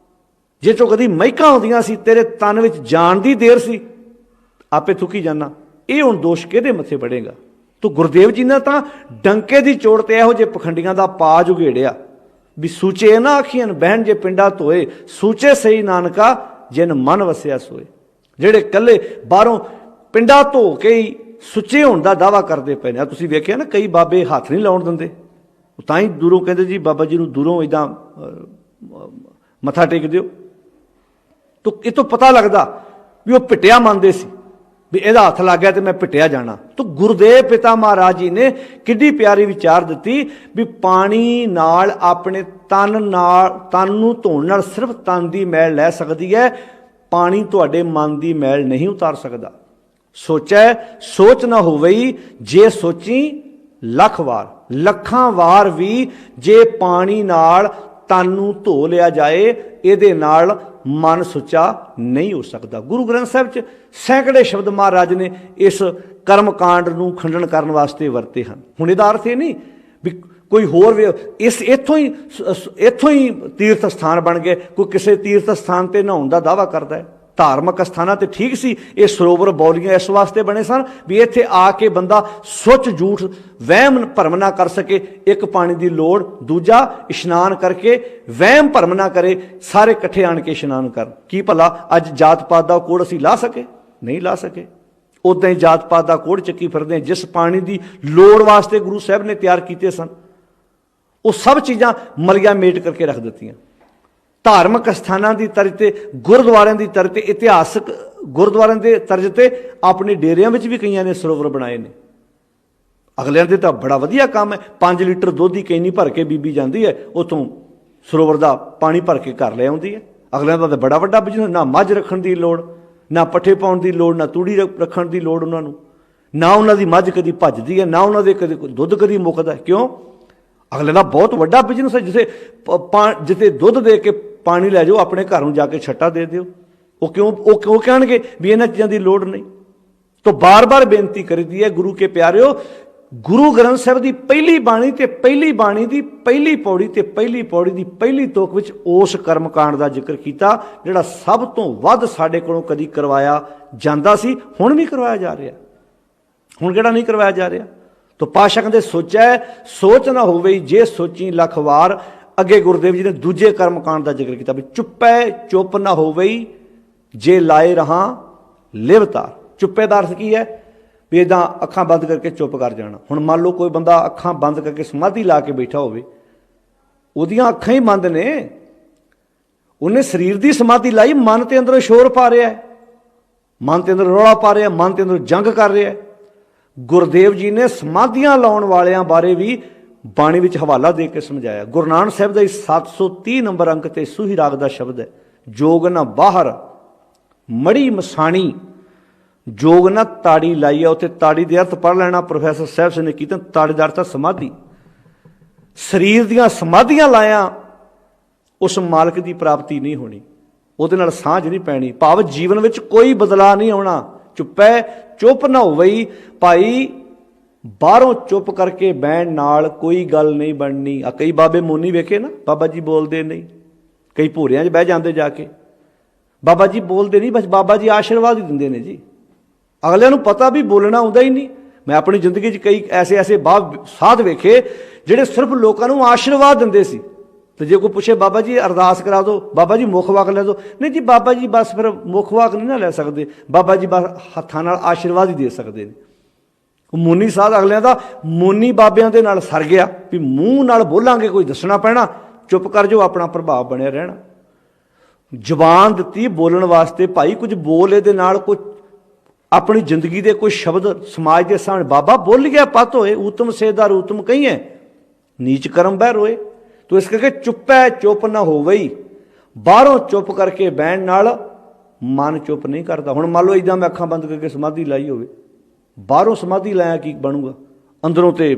ਜੇ ਚੋਂ ਕਦੀ ਮਹਿਕਾਂ ਆਉਂਦੀਆਂ ਸੀ, ਤੇਰੇ ਤਨ ਵਿੱਚ ਜਾਣ ਦੀ ਦੇਰ ਸੀ, ਆਪੇ ਥੁੱਕੀ ਜਾਣਾ। ਇਹ ਹੁਣ ਦੋਸ਼ ਕਿਹਦੇ ਮੱਥੇ ਬੜੇਗਾ? ਤੂੰ ਗੁਰਦੇਵ ਜੀ ਨੇ ਤਾਂ ਡੰਕੇ ਦੀ ਚੋੜ ਤੇ ਇਹੋ ਜਿਹੇ ਪਖੰਡੀਆਂ ਦਾ ਪਾਜ ਉਘੇੜਿਆ ਵੀ ਸੂਚੇ ਨਾ ਆਖੀਆਂ ਬਹਿਣ ਜੇ ਪਿੰਡਾ ਧੋਏ, ਸੂਚੇ ਸਹੀ ਨਾਨਕਾ ਜਿਨ ਮਨ ਵਸਿਆ ਸੋਏ। ਜਿਹੜੇ ਕੱਲੇ ਬਾਹਰੋਂ ਪਿੰਡਾ ਧੋ ਕੇ ਹੀ ਸੁੱਚੇ ਹੋਣ ਦਾ ਦਾਅਵਾ ਕਰਦੇ ਪਏ ਨੇ। ਤੁਸੀਂ ਵੇਖਿਆ ਨਾ, ਕਈ ਬਾਬੇ ਹੱਥ ਨਹੀਂ ਲਾਉਣ ਦਿੰਦੇ, ਤਾਂ ਹੀ ਦੂਰੋਂ ਕਹਿੰਦੇ ਜੀ ਬਾਬਾ ਜੀ ਨੂੰ ਦੂਰੋਂ ਇੱਦਾਂ ਮੱਥਾ ਟੇਕ ਦਿਓ। ਤੋ ਇਹ ਤੋਂ ਪਤਾ ਲੱਗਦਾ ਵੀ ਉਹ ਪਿੱਟਿਆ ਮੰਨਦੇ ਸੀ, ਵੀ ਇਹਦਾ ਹੱਥ ਲੱਗ ਗਿਆ ਤੇ ਮੈਂ ਪਿੱਟਿਆ ਜਾਣਾ। ਤੋ ਗੁਰਦੇਵ ਪਿਤਾ ਮਹਾਰਾਜ ਜੀ ਨੇ ਕਿੱਡੀ ਪਿਆਰੀ ਵਿਚਾਰ ਦਿੱਤੀ ਵੀ ਪਾਣੀ ਨਾਲ ਆਪਣੇ ਤਨ ਨੂੰ ਧੋਣ ਨਾਲ ਸਿਰਫ ਤਨ ਦੀ ਮੈਲ ਲੈ ਸਕਦੀ ਹੈ, ਪਾਣੀ ਤੁਹਾਡੇ ਮਨ ਦੀ ਮੈਲ ਨਹੀਂ ਉਤਾਰ ਸਕਦਾ। ਸੋਚੈ ਸੋਚ ਨਾ ਹੋਵਈ, ਜੇ ਸੋਚੀ ਲੱਖ ਵਾਰ। ਲੱਖਾਂ ਵਾਰ ਵੀ ਜੇ ਪਾਣੀ ਨਾਲ ਤਨ ਨੂੰ ਧੋ ਲਿਆ ਜਾਏ, ਇਹਦੇ ਨਾਲ ਮਨ ਸੁੱਚਾ ਨਹੀਂ ਹੋ ਸਕਦਾ। ਗੁਰੂ ਗ੍ਰੰਥ ਸਾਹਿਬ 'ਚ ਸੈਂਕੜੇ ਸ਼ਬਦ ਮਹਾਰਾਜ ਨੇ ਇਸ ਕਰਮ ਕਾਂਡ ਨੂੰ ਖੰਡਨ ਕਰਨ ਵਾਸਤੇ ਵਰਤੇ ਹਨ। ਹੁਣ ਇਹਦਾ ਅਰਥ ਇਹ ਨਹੀਂ ਵੀ ਕੋਈ ਹੋਰ ਇੱਥੋਂ ਹੀ ਤੀਰਥ ਸਥਾਨ ਬਣ ਗਏ, ਕੋਈ ਕਿਸੇ ਤੀਰਥ ਸਥਾਨ ਤੇ ਨਹਾਉਣ ਦਾ ਦਾਅਵਾ ਕਰਦਾ ਹੈ। ਧਾਰਮਿਕ ਸਥਾਨਾਂ ਤੇ ਠੀਕ ਸੀ, ਇਹ ਸਰੋਵਰ ਬੌਲੀਆਂ ਇਸ ਵਾਸਤੇ ਬਣੇ ਸਨ ਵੀ ਇੱਥੇ ਆ ਕੇ ਬੰਦਾ ਸੁੱਚ ਝੂਠ ਵਹਿਮ ਭਰਮ ਨਾ ਕਰ ਸਕੇ। ਇੱਕ ਪਾਣੀ ਦੀ ਲੋੜ, ਦੂਜਾ ਇਸ਼ਨਾਨ ਕਰਕੇ ਵਹਿਮ ਭਰਮ ਨਾ ਕਰੇ, ਸਾਰੇ ਇਕੱਠੇ ਆਣ ਕੇ ਇਸ਼ਨਾਨ ਕਰਨ। ਕੀ ਭਲਾ ਅੱਜ ਜਾਤ ਪਾਤ ਦਾ ਕੋੜ ਅਸੀਂ ਲਾ ਸਕੇ? ਨਹੀਂ ਲਾ ਸਕੇ। ਉੱਦਾਂ ਹੀ ਜਾਤ ਪਾਤ ਦਾ ਕੋੜ ਚੱਕੀ ਫਿਰਦੇ ਹਾਂ। ਜਿਸ ਪਾਣੀ ਦੀ ਲੋੜ ਵਾਸਤੇ ਗੁਰੂ ਸਾਹਿਬ ਨੇ ਤਿਆਰ ਕੀਤੇ ਸਨ, ਉਹ ਸਭ ਚੀਜ਼ਾਂ ਮਲੀਆ ਮੇਟ ਕਰਕੇ ਰੱਖ ਦਿੱਤੀਆਂ। ਧਾਰਮਿਕ ਸਥਾਨਾਂ ਦੀ ਤਰਜ਼ ਤੇ, ਗੁਰਦੁਆਰਿਆਂ ਦੀ ਤਰਜ਼ ਤੇ, ਇਤਿਹਾਸਕ ਗੁਰਦੁਆਰਿਆਂ ਦੇ ਤਰਜ਼ ਤੇ ਆਪਣੇ ਡੇਰਿਆਂ ਵਿੱਚ ਵੀ ਕਈਆਂ ਨੇ ਸਰੋਵਰ ਬਣਾਏ ਨੇ। ਅਗਲਿਆਂ ਦੇ ਤਾਂ ਬੜਾ ਵਧੀਆ ਕੰਮ ਹੈ। 5 ਲੀਟਰ ਦੁੱਧ ਦੀ ਕੈਨੀ ਭਰ ਕੇ ਬੀਬੀ ਜਾਂਦੀ ਹੈ, ਉੱਥੋਂ ਸਰੋਵਰ ਦਾ ਪਾਣੀ ਭਰ ਕੇ ਘਰ ਲੈ ਆਉਂਦੀ ਹੈ। ਅਗਲਿਆਂ ਦਾ ਤਾਂ ਬੜਾ ਵੱਡਾ ਬਿਜ਼ਨਸ। ਨਾ ਮੱਝ ਰੱਖਣ ਦੀ ਲੋੜ, ਨਾ ਪੱਠੇ ਪਾਉਣ ਦੀ ਲੋੜ, ਨਾ ਤੂੜੀ ਰੱਖਣ ਦੀ ਲੋੜ ਉਹਨਾਂ ਨੂੰ। ਨਾ ਉਹਨਾਂ ਦੀ ਮੱਝ ਕਦੀ ਭੱਜਦੀ ਹੈ, ਨਾ ਉਹਨਾਂ ਦੇ ਦੁੱਧ ਕਦੀ ਮੁੱਕਦਾ। ਕਿਉਂ? ਅਗਲੇ ਦਾ ਬਹੁਤ ਵੱਡਾ ਬਿਜ਼ਨਸ ਹੈ। ਜਿੱਥੇ ਦੁੱਧ ਦੇ ਕੇ ਪਾਣੀ ਲੈ ਜਾਓ, ਆਪਣੇ ਘਰ ਨੂੰ ਜਾ ਕੇ ਛੱਟਾ ਦੇ ਦਿਓ। ਉਹ ਕਿਉਂ ਕਹਿਣਗੇ ਵੀ ਇਹਨਾਂ ਚੀਜ਼ਾਂ ਦੀ ਲੋੜ ਨਹੀਂ? ਤਾਂ ਬਾਰ-ਬਾਰ ਬੇਨਤੀ ਕਰੀਦੀ ਹੈ ਗੁਰੂ ਕੇ ਪਿਆਰਿਓ, ਗੁਰੂ ਗ੍ਰੰਥ ਸਾਹਿਬ ਦੀ ਪਹਿਲੀ ਬਾਣੀ ਤੇ ਪਹਿਲੀ ਬਾਣੀ ਦੀ ਪਹਿਲੀ ਪੌੜੀ ਤੇ ਪਹਿਲੀ ਪੌੜੀ ਦੀ ਪਹਿਲੀ ਤੁਕ ਵਿੱਚ ਉਸ ਕਰਮਕਾਂਡ ਦਾ ਜ਼ਿਕਰ ਕੀਤਾ ਜਿਹੜਾ ਸਭ ਤੋਂ ਵੱਧ ਸਾਡੇ ਕੋਲੋਂ ਕਦੀ ਕਰਵਾਇਆ ਜਾਂਦਾ ਸੀ, ਹੁਣ ਵੀ ਕਰਵਾਇਆ ਜਾ ਰਿਹਾ। ਹੁਣ ਕਿਹੜਾ ਨਹੀਂ ਕਰਵਾਇਆ ਜਾ ਰਿਹਾ? ਤਾਂ ਪਾਤਸ਼ਾਹ ਕਹਿੰਦੇ ਸੋਚੈ ਸੋਚ ਨਾ ਹੋਵੇ, ਜੇ ਸੋਚੀ ਲੱਖ ਵਾਰ। ਅੱਗੇ ਗੁਰਦੇਵ ਜੀ ਨੇ ਦੂਜੇ ਕਰਮਕਾਂਡ ਦਾ ਜ਼ਿਕਰ ਕੀਤਾ ਵੀ ਚੁੱਪੈ ਚੁੱਪ ਨਾ ਹੋਵੇ, ਜੇ ਲਾਏ ਰਹਾ ਲਿਵਤਾਰ। ਚੁੱਪੇ ਦਾ ਅਰਥ ਕੀ ਹੈ? ਵੀ ਇੱਦਾਂ ਅੱਖਾਂ ਬੰਦ ਕਰਕੇ ਚੁੱਪ ਕਰ ਜਾਣਾ। ਹੁਣ ਮੰਨ ਲਓ ਕੋਈ ਬੰਦਾ ਅੱਖਾਂ ਬੰਦ ਕਰਕੇ ਸਮਾਧੀ ਲਾ ਕੇ ਬੈਠਾ ਹੋਵੇ, ਉਹਦੀਆਂ ਅੱਖਾਂ ਹੀ ਬੰਦ ਨੇ, ਉਹਨੇ ਸਰੀਰ ਦੀ ਸਮਾਧੀ ਲਾਈ, ਮਨ ਤੇ ਅੰਦਰੋਂ ਸ਼ੋਰ ਪਾ ਰਿਹਾ, ਮਨ ਤੇ ਅੰਦਰ ਰੌਲਾ ਪਾ ਰਿਹਾ, ਮਨ ਤੇ ਅੰਦਰ ਜੰਗ ਕਰ ਰਿਹਾ। ਗੁਰਦੇਵ ਜੀ ਨੇ ਸਮਾਧੀਆਂ ਲਾਉਣ ਵਾਲਿਆਂ ਬਾਰੇ ਵੀ ਬਾਣੀ ਵਿੱਚ ਹਵਾਲਾ ਦੇ ਕੇ ਸਮਝਾਇਆ। ਗੁਰੂ ਨਾਨਕ ਸਾਹਿਬ ਦਾ 730 ਨੰਬਰ ਅੰਕ ਤੇ ਸੂਹੀ ਰਾਗ ਦਾ ਸ਼ਬਦ ਹੈ, ਜੋਗ ਨਾ ਬਾਹਰ ਮੜੀ ਮਸਾਣੀ, ਜੋਗ ਨਾ ਤਾੜੀ ਲਾਈ ਆ। ਉੱਥੇ ਤਾੜੀ ਦੇ ਅਰਥ ਪੜ੍ਹ ਲੈਣਾ ਪ੍ਰੋਫੈਸਰ ਸਾਹਿਬ ਸਿੰਘ ਨੇ ਕੀਤਾ। ਤਾੜੀ ਦਾ ਅਰਥ ਸਮਾਧੀ। ਸਰੀਰ ਦੀਆਂ ਸਮਾਧੀਆਂ ਲਾਇਆ, ਉਸ ਮਾਲਕ ਦੀ ਪ੍ਰਾਪਤੀ ਨਹੀਂ ਹੋਣੀ, ਉਹਦੇ ਨਾਲ ਸਾਂਝ ਨਹੀਂ ਪੈਣੀ, ਭਾਵ ਜੀਵਨ ਵਿੱਚ ਕੋਈ ਬਦਲਾਅ ਨਹੀਂ ਆਉਣਾ। ਚੁੱਪੈ ਚੁੱਪ ਨਾ ਹੋਵਈ ਭਾਈ, ਬਾਹਰੋਂ ਚੁੱਪ ਕਰਕੇ ਬਹਿਣ ਨਾਲ ਕੋਈ ਗੱਲ ਨਹੀਂ ਬਣਨੀ। ਆ ਕਈ ਬਾਬੇ ਮੋਨੀ ਵੇਖੇ ਨਾ, ਬਾਬਾ ਜੀ ਬੋਲਦੇ ਨਹੀਂ, ਕਈ ਭੋਰਿਆਂ 'ਚ ਬਹਿ ਜਾਂਦੇ ਜਾ ਕੇ, ਬਾਬਾ ਜੀ ਬੋਲਦੇ ਨਹੀਂ, ਬਸ ਬਾਬਾ ਜੀ ਆਸ਼ੀਰਵਾਦ ਹੀ ਦਿੰਦੇ ਨੇ ਜੀ। ਅਗਲਿਆਂ ਨੂੰ ਪਤਾ ਵੀ ਬੋਲਣਾ ਆਉਂਦਾ ਹੀ ਨਹੀਂ। ਮੈਂ ਆਪਣੀ ਜ਼ਿੰਦਗੀ 'ਚ ਕਈ ਐਸੇ ਸਾਧ ਵੇਖੇ ਜਿਹੜੇ ਸਿਰਫ ਲੋਕਾਂ ਨੂੰ ਆਸ਼ੀਰਵਾਦ ਦਿੰਦੇ ਸੀ। ਤੇ ਜੇ ਕੋਈ ਪੁੱਛੇ ਬਾਬਾ ਜੀ ਅਰਦਾਸ ਕਰਾ ਦਿਓ, ਬਾਬਾ ਜੀ ਮੁੱਖ ਵਾਕ ਲੈ ਦਿਓ, ਨਹੀਂ ਜੀ ਬਾਬਾ ਜੀ ਬਸ ਫਿਰ ਮੁੱਖ ਵਾਕ ਨਹੀਂ ਨਾ ਲੈ ਸਕਦੇ, ਬਾਬਾ ਜੀ ਬਸ ਹੱਥਾਂ ਨਾਲ ਆਸ਼ੀਰਵਾਦ ਹੀ ਦੇ ਸਕਦੇ ਨੇ। ਮੋਨੀ ਸਾਧ ਅਗਲਿਆਂ ਦਾ ਮੋਨੀ ਬਾਬਿਆਂ ਦੇ ਨਾਲ ਸਰ ਗਿਆ ਵੀ ਮੂੰਹ ਨਾਲ ਬੋਲਾਂਗੇ ਕੋਈ ਦੱਸਣਾ ਪੈਣਾ, ਚੁੱਪ ਕਰ ਜਾਓ, ਆਪਣਾ ਪ੍ਰਭਾਵ ਬਣਿਆ ਰਹਿਣਾ। ਜ਼ੁਬਾਨ ਦਿੱਤੀ ਬੋਲਣ ਵਾਸਤੇ ਭਾਈ, ਕੁਝ ਬੋਲ ਇਹਦੇ ਨਾਲ ਕੋਈ ਆਪਣੀ ਜ਼ਿੰਦਗੀ ਦੇ ਕੋਈ ਸ਼ਬਦ ਸਮਾਜ ਦੇ ਸਾਹਮਣੇ। ਬਾਬਾ ਬੋਲ ਗਿਆ ਪਤ ਹੋਏ, ਊਤਮ ਸੇਦਾਰ ਊਤਮ ਕਹੀਏ, ਨੀਚ ਕਰਮ ਬਹਿ ਰੋਏ। ਤੋ ਇਸ ਕਰਕੇ ਚੁੱਪੈ ਚੁੱਪ ਨਾ ਹੋਵਈ, ਬਾਹਰੋਂ ਚੁੱਪ ਕਰਕੇ ਬਹਿਣ ਨਾਲ ਮਨ ਚੁੱਪ ਨਹੀਂ ਕਰਦਾ। ਹੁਣ ਮੰਨ ਲਓ ਇੱਦਾਂ ਮੈਂ ਅੱਖਾਂ ਬੰਦ ਕਰਕੇ ਸਮਾਧੀ ਲਾਈ ਹੋਵੇ, बाहरों समाधि लाया की बनूगा, अंदरों तो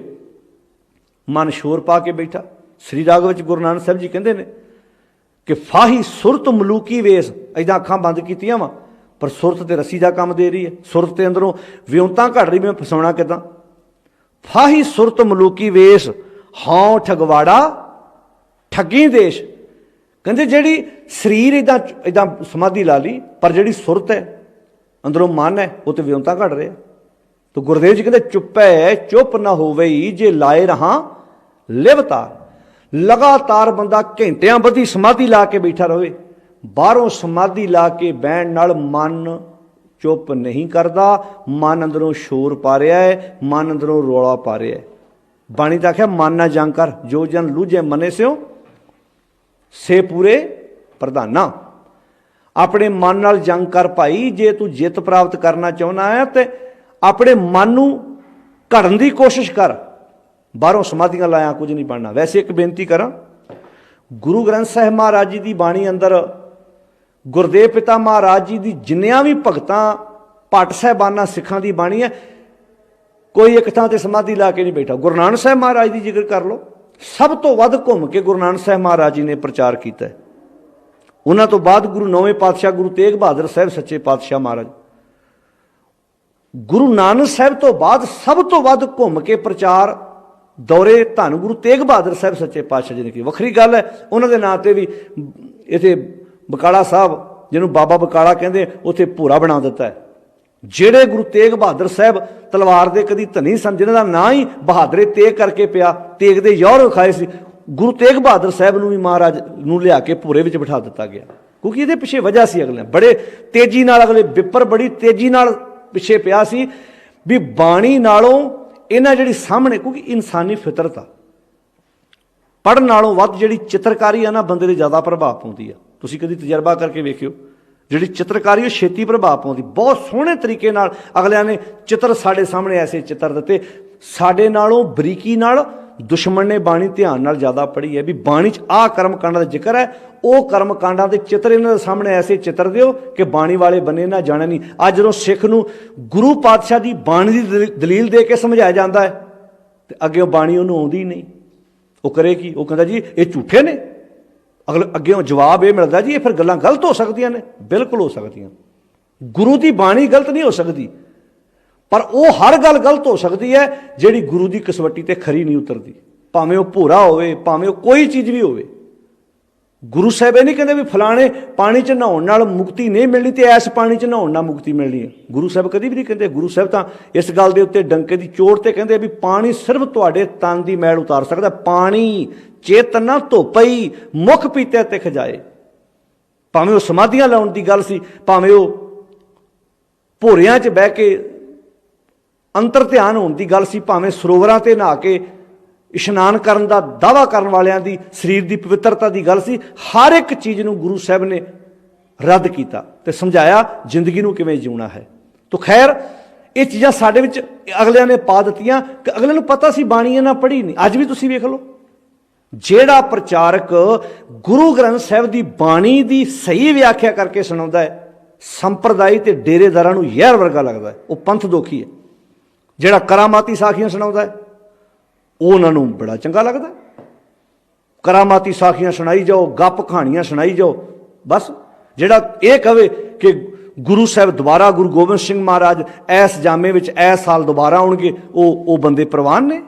मन शोर पा के बैठा। श्री राग विच गुरु नानक साहब जी कहते हैं कि फाही सुरत मलूकी वेस, इदा अखां बंद कीतियां वा पर सुरत तो रस्सी का काम दे रही है, सुरत के अंदरों विਉਂਤਾਂ घट रही, मैं फसाउणा किदां। फाही सुरत मलूकी वेस हाँ ठगवाड़ा ठगी देश। कहते जिहड़ी शरीर इदा इदा समाधि ला ली पर जिहड़ी सुरत है अंदरों मन है वो तो विਉਂਤਾਂ घट रहा। तो गुरुदेव जी कहते चुपै चुप ना होवे जे लाए रहा लिवतार। लगातार बंदा घंटियां बधी समाधि ला के बैठा रहे, बाहरों समाधि ला के बहन नाल मन चुप नहीं करता, मन अंदरों शोर पा रहा है, मन अंदरों रौला पा रहा है। बाणी तो आख्या मन ना जंग कर, जो जन लूझे मने स्यों से पूरे प्रधाना। अपने मन नाल जंग कर भाई, जे तू जित प्राप्त करना चाहना है तो अपने मन नूं घड़न की कोशिश कर, बाहरों समाधियां लाया कुछ नहीं बनना। वैसे एक बेनती करा, गुरु ग्रंथ साहिब महाराज जी की बाणी अंदर गुरदेव पिता महाराज जी की जिन्नियां भी भगतां भट्ट साहिबाना सिखां की बाणी है, कोई एक थां ते समाधि ला के नहीं बैठा। गुरु नानक साहब महाराज की जिक्र कर लो, सब तो वध घूम के गुरु नानक साहब महाराज जी ने प्रचार किया है। उन्हां तो बाद गुरु नौवें पातशाह गुरु तेग बहादुर साहब सच्चे पातशाह महाराज, गुरु नानक साहब तो बाद सब तो वध घूम के प्रचार दौरे धन गुरु तेग बहादुर साहब सच्चे पातशाह जी ने की। वखरी गल है, उन्होंने नां ते भी इत्थे बकाला साहब जिन्होंने बाबा बकाला कहते उत्थे भूरा बना दिता है। ਜਿਹੜੇ गुरु तेग बहादुर साहब तलवार के कभी धनी सन, जिन्हों का ना ही बहादुरे तेग करके पिया, तेग के यौर विखाए सी, गुरु तेग बहादुर साहब नूं भी महाराज नूं लिया के भूरे विच बिठा दिता गया। क्योंकि ये पिछे वजह सी, अगले बड़े तेजी नाल, अगले विपर बड़ी तेजी नाल पिछे पिया सी भी बाणी नालों इन्हां जिहड़ी सामने, क्योंकि इंसानी फितरत आ, पढ़न नालों वध जिहड़ी चित्रकारी है ना बंदे दे ज़्यादा प्रभाव पाउंदी है। तुसीं कदी तजर्बा करके वेखियो, जिहड़ी चित्रकारी वो छेती प्रभाव पाउंदी। बहुत सोहणे तरीके नाल अगलियां ने चित्र साडे सामने ऐसे चित्र दिते, साडे नालों बरीकी नाल दुश्मन ने बाणी ध्यान नाल ज़्यादा पढ़ी है भी बाणी च आ कर्म कांडां दा जिक्र है, वो कर्म कांडां दे चित्र इन्हां दे सामने ऐसे चित्र दिओ कि बाणी वाले बने ना जाने नहीं। अज जदों सिख नूं गुरु पातशाह दी बाणी दी दलील दे के समझाया जाता है तो अगे बाणी उन्होंने आउंदी नहीं, वो करे की, वो कहता जी ये झूठे ने। अगले अगे जवाब ये मिलता जी ये फिर गल्लां गलत हो सकदियां ने। बिल्कुल हो सकदियां, गुरु की बाणी गलत नहीं हो सकती, पर वो हर गल गलत हो सकती है जिहड़ी गुरु की कसवटी ते खरी नहीं उतरती। भावें वो भूरा होवे, भावें वो कोई चीज़ भी होवे। गुरु साहब ये नहीं कहते भी फलाने पानी च नहाउण नाल मुक्ति नहीं मिलनी तो ऐस पानी च नहाउण नाल मुक्ति मिलनी है। गुरु साहब कभी भी नहीं कहते। गुरु साहब तो इस गल के उत्ते डंके की चोट ते कहते भी पानी सिर्फ तुहाडे तन की मैल उतार सकता। पानी चेतना धोपई मुख पीते ते खजाए। भावें वो समाधियां लाउण की गल सी, भावें वो भोरियां च बह के अंतर ध्यान होने की गल सी, भावें सरोवरां ते नहा के इशनान करन दा दावा करने वालियां दी शरीर की पवित्रता की गल सी। हर एक चीज़ नूं गुरु साहब ने रद्द किया ते समझाया जिंदगी नूं किवें जीउणा है। तो खैर ये चीज़ां साडे विच अगलियां ने पा दित्तियां कि अगले नूं पता सी बाणी इन्हां पढ़ी नहीं। अज भी तुसीं वेख लो, जिहड़ा प्रचारक गुरु ग्रंथ साहब की बाणी की सही व्याख्या करके सुणाउंदा है, संप्रदायी ते डेरेदारां नूं यहर वर्गा लगदा है, वो पंथ दोखी है। जिहड़ा करामाती साखियां सुणाउंदा है वो उन्होंने बड़ा चंगा लगता। करामाती साखियां सुनाई जाओ, गप कहानियां सुनाई जाओ, बस जिहड़ा ये कहे कि गुरु साहब दोबारा गुरु गोबिंद सिंह महाराज ऐस जामे विच ऐस साल दोबारा आउणगे, वो बंदे प्रवान ने।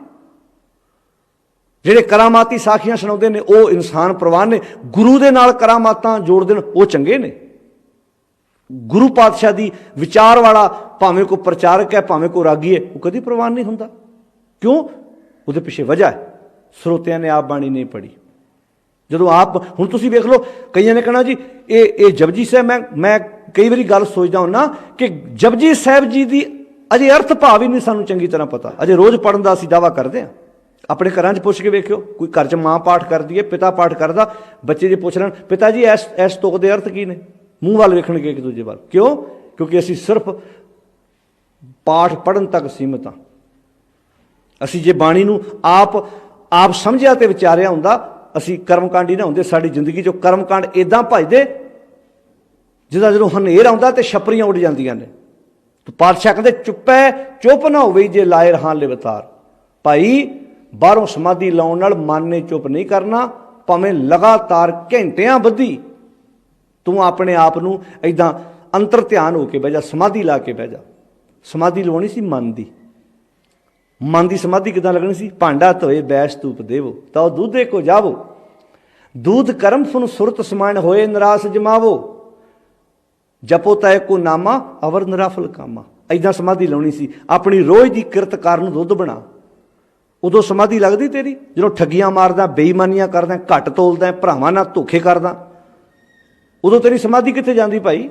जिहड़े करामाती साखियां सुणाउंदे ने वो इंसान प्रवान ने। गुरु दे नाल करामातां जोड़दे ने वो चंगे ने। गुरु पातशाह दी विचार वाला भावें कोई प्रचारक है भावें कोई रागी है, वो कभी प्रवान नहीं हुंदा। क्यों? ਉਹਦੇ ਪਿੱਛੇ ਵਜ੍ਹਾ ਹੈ ਸਰੋਤਿਆਂ ਨੇ ਆਪ ਬਾਣੀ ਨਹੀਂ ਪੜ੍ਹੀ। ਜਦੋਂ ਆਪ ਹੁਣ ਤੁਸੀਂ ਵੇਖ ਲਓ, ਕਈਆਂ ਨੇ ਕਹਿਣਾ ਜੀ ਇਹ ਜਪਜੀ ਸਾਹਿਬ, ਮੈਂ ਕਈ ਵਾਰੀ ਗੱਲ ਸੋਚਦਾ ਹੁੰਨਾ ਕਿ ਜਪਜੀ ਸਾਹਿਬ ਜੀ ਦੀ ਅਜੇ ਅਰਥ ਭਾਵ ਹੀ ਨਹੀਂ ਸਾਨੂੰ ਚੰਗੀ ਤਰ੍ਹਾਂ ਪਤਾ। ਅਜੇ ਰੋਜ਼ ਪੜ੍ਹਨ ਦਾ ਅਸੀਂ ਦਾਵਾ ਕਰਦੇ ਹਾਂ। ਆਪਣੇ ਘਰਾਂ 'ਚ ਪੁੱਛ ਕੇ ਵੇਖਿਓ, ਕੋਈ ਘਰ 'ਚ ਮਾਂ ਪਾਠ ਕਰਦੀ ਹੈ, ਪਿਤਾ ਪਾਠ ਕਰਦਾ, ਬੱਚੇ ਜੇ ਪੁੱਛ ਲੈਣ ਪਿਤਾ ਜੀ ਇਸ ਤੁਕ ਦੇ ਅਰਥ ਕੀ ਨੇ, ਮੂੰਹ ਵੱਲ ਵੇਖਣਗੇ ਇੱਕ ਦੂਜੇ ਵੱਲ। ਕਿਉਂ? ਕਿਉਂਕਿ ਅਸੀਂ ਸਿਰਫ ਪਾਠ ਪੜ੍ਹਨ ਤੱਕ ਸੀਮਤ ਹਾਂ। असी जे बाणी नूं आप समझिया ते विचारिया हुंदा, असी कर्मकांडी ना हुंदे। साडी जिंदगी चों कर्मकांड इदां भजदे जिदा जदों हनेर आउंदा ते छपरियां उड़ जांदियां ने। तो पातशाह कहते चुप्पै चुप ना होवे जे लाए रहां लिवतार। भाई बाहरों समाधि लाउण नाल मन ने चुप नहीं करना, भावें लगातार घंटियां बधी तू अपने आप नूं इदां अंतर ध्यान होके बह जा, समाधि ला के बह जा। समाधि लवाउणी सी मन दी, मन की समाधि किदां लगनी सी? भांडा धोए बैस धूप देवो ताओ दूधे को जावो, दूध कर्म सुन सुरत समान होए निराश जमावो, जपो तय को नामा अवर निराफल कामा। इदां समाधि लाउणी सी, अपनी रोज़ की किरत कारण दुध बना। उदों समाधि लगदी तेरी जदों ठगियां मारदा, बेईमानियां करदा, घट तोलदा, भरावां नाल धोखे करदा, उदों तेरी समाधि कित्थे जांदी भाई?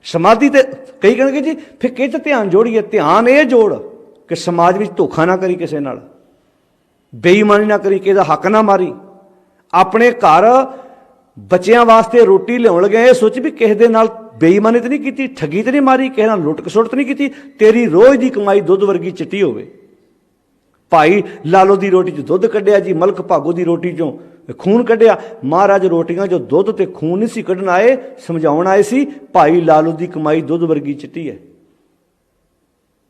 समाधि ते कई कहणगे जी फिर किह च ध्यान जोड़िए। ध्यान ये जोड़ कि समाज में धोखा ना करी, किसी नाल बेईमानी ना करी, किसी दा हक ना मारी, अपने घर बच्चों वास्ते रोटी लियाउण लगे ये सोच भी किसी दे नाल बेईमानी तो नहीं की, ठगी तो नहीं मारी, किसी नाल लुट खसुट तो नहीं की, तेरी रोज़ की कमाई दुध वर्गी चिट्टी होवे। भाई लालो की रोटी च दुध कढ़िया जी, मलक भागो की रोटी चों खून कढ़िया। महाराज रोटियां जो दुध ते खून नहीं सी कढ़न आए, समझाउण आए सी भाई लालो की कमाई दुध वर्गी चिट्टी है,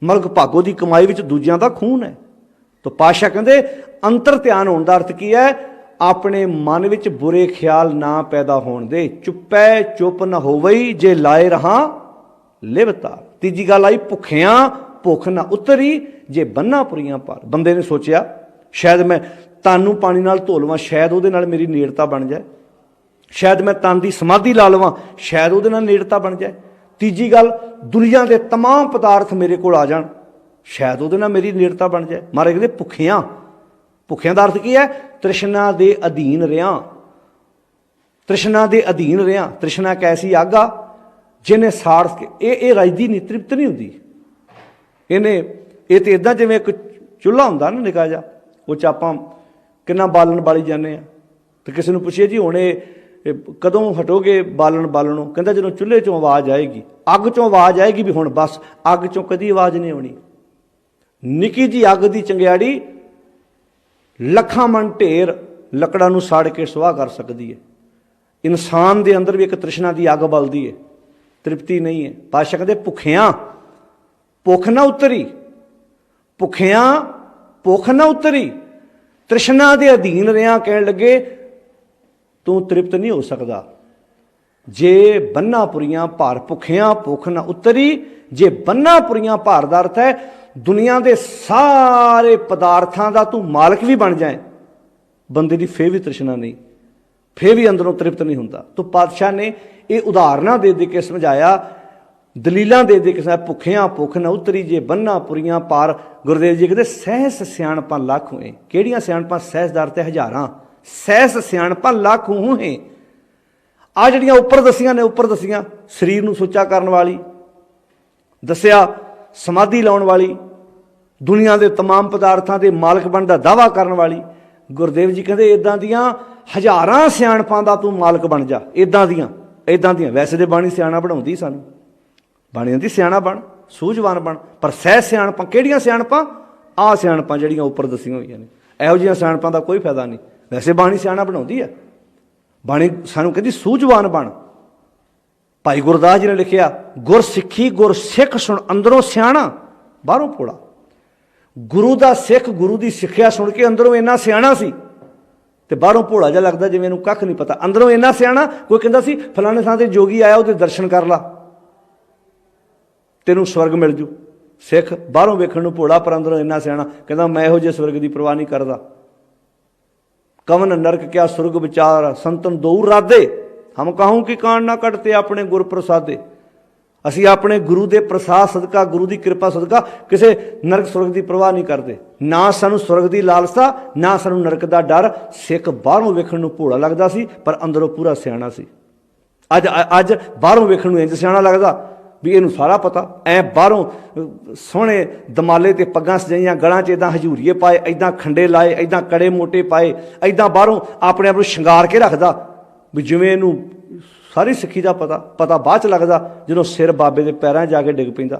मलक भागो की कमाई विच दूजियां दा खून है। तो पातशाह कहंदे अंतर ध्यान होने का अर्थ की है? अपने मन विच बुरे ख्याल ना पैदा होण दे। चुप्पै चुप न होवई जे लाए रहां लिवतार। तीजी गल आई भुखियां भुख ना उतरी जे बन्ना पुरियां पार। बंदे ने सोचिया शायद मैं तन पानी नाल धो लवां, शायद उहदे नाल मेरी नेड़ता बन जाए, शायद मैं तन की समाधि ला लवां, शायद उहदे नाल नेड़ता बन जाए। तीजी गल दुनिया के तमाम पदार्थ मेरे को आ जाण, शायद उहदे नाल मेरी नेड़ता बन जाए। महाराज कहते भुखियां, भुखियां का अर्थ की है? तृष्णा के अधीन रहा, तृष्णा के अधीन रहा। तृष्णा एक ऐसी अग आ जिन्हें साड़ के ये रजदी नहीं, तृप्त नहीं होंदी। इन्हें ये तो इदा जिवें एक चूल्हा हुंदा ना निक्का जिहा, वो च आपां किन्ना बालन बाली जाने आ, तो किसी ने पुछिए जी हुणे कदों हटोगे बालन बालणों? कहंदा जदों चुल्हे चों आवाज़ आएगी, अग चों आवाज़ आएगी भी हुण बस, अग चों कदी आवाज़ नहीं आउणी। निक्की जी अग की चंगियाड़ी लखां मन ढेर लकड़ां नूं साड़ के सुआह कर सकती है। इंसान के अंदर भी एक तृष्णा की अग बलदी है, तृप्ति नहीं है। पातशाह कहंदे भुखियां भुख ना उतरी, भुखियां भुख ना उतरी, तृष्णा के अधीन रहा। कहण लगे तू तृप्त नहीं हो सकता जे बन्ना पुरियां भार। भुखियां भुख ना उतरी जे बन्ना पुरियां भार दा अर्थ है दुनिया के सारे पदार्थों का तू मालक भी बन जाए, बंदे की फिर भी तृष्णा नहीं, फिर भी अंदरों तृप्त नहीं होता। तो पातशाह ने ये उदाहरण दे के समझाया, दलीलां दे के समझाया। भुखियां भुख न उतरी जे बन्ना पुरियां पार। गुरुदेव जी कहते सहस सियाणपां लाख होए। किहड़ियां सियाणपां? सहस दा अर्थ है हज़ारां, सहस सियाणपां लाख होए। आ जिहड़ियां उपर दसियां ने, उपर दसियां शरीर नूं सुच्चा करन वाली, दसिया समाधि लाउण वाली, दुनिया के तमाम पदार्थों के मालक बनने का दावा करने वाली। गुरुदेव जी कहते इदां दियां हज़ारां सियाणपां दा तू मालक बन जा। इदां दियां वैसे तो बाणी सियाणा बनाउंदी सानूं, बाणी आंदी सियाणा बन, सूझवान बन, पर सह सियाणपां किहड़ियां सियाणपां? आ सियाणपां जिहड़ियां उपर दसियां होईयां ने। इहो जिहियां सियाणपां दा कोई फायदा नहीं। वैसे बाणी सियाणा बनाउंदी है, बाणी सानूं कहदी सूझवान बन। भाई गुरदास जी ने लिखिया गुर सिੱਖੀ गुर सिख सुन अंदरों सियाणा बाहरों भोला। गुरु का सिख गुरु की सिੱਖਿਆ सुन के अंदरों इन्ना सियाणा सी ते बाहरों भोला जिहा लगदा जिवें इहनूं कख नहीं पता। अंदरों इन्ना सियाणा, कोई कहंदा सी फलाणे थां ते जोगी आया उहदे दर्शन कर ला तेनूं स्वर्ग मिल जू। सिख बाहरों वेखण नूं भोला पर अंदरों इन्ना सियाणा, कहंदा मैं इहो जिहे स्वर्ग की परवाह नहीं करदा। कवन नरक क्या स्वर्ग विचार संतन दो राधे, हम कहूँ कि कान ना कटते अपने गुर प्रसादे। असी अपने गुरु के प्रसाद सदका, गुरु की कृपा सदका किसी नरक स्वर्ग की परवाह नहीं करते। ना सानू स्वर्ग की लालसा, ना सानू नरक का डर। सिख बाहरों वेखण नूं भोला लगदा सी पर अंदरों पूरा सियाणा सी। अज बाहरों वेखण नूं इंज सियाणा लगदा भी इहनूं सारा पता। ऐ बाहरों सोहणे दमाले ते पग्गां सजाइयां, गलां च इदां हजूरीए पाए, इदां खंडे लाए, इदां कड़े मोटे पाए, इदां बाहरों अपने आप नूं शंगार के रखदा भी जिवें इहनूं सारी सिੱਖੀ का पता बाद च लगदा जदों सिर बाबे के पैरां जाके डिग पैंदा।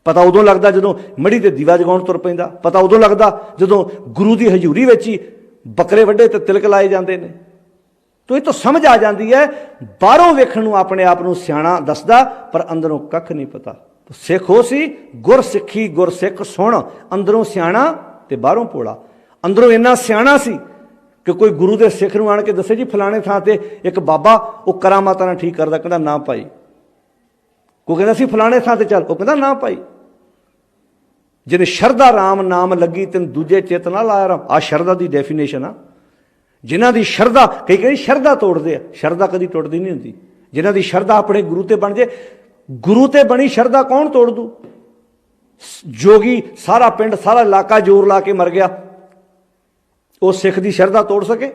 पता उदों लगदा जदों मड़ी ते दीवा जगाउण तुर पैंदा। पता उदों लगदा जदों गुरु की हजूरी विच ही बकरे वड्डे ते तिलक लाए जांदे ने। तो ये तो समझ आ जाती है। बाहरों वेखण नूं अपने आप नूं सियाणा दसदा पर अंदरों कख नहीं पता। सिख हो सी गुर सिखी गुर सिख सुन, अंदरों सियाणा ते बाहरों भोला। अंदरों इन्ना सियाणा सी कि कोई गुरु के सिख नूं आण के दसे जी फलाने थां ते एक बाबा वो करामातां नाल ठीक करदा, कहंदा ना भाई। कोई कहंदा सी फलाने थां ते चल, वो कहंदा ना भाई। जिन्हें शरदा राम नाम लगी तेन दूजे चित ना लाया राम, आ शरदा की डेफिनेशन आ। जिन्हां दी शरदा, कई कहते शरदा तोड़ते हैं, शरदा कदी टुटदी नहीं हुंदी। जिन्हां दी शरदा अपने गुरु ते बन जाए, गुरु ते बनी शरदा कौन तोड़ दू? जोगी सारा पिंड सारा इलाका जोर ला के मर गया, वो सिख की शरदा तोड़ सके?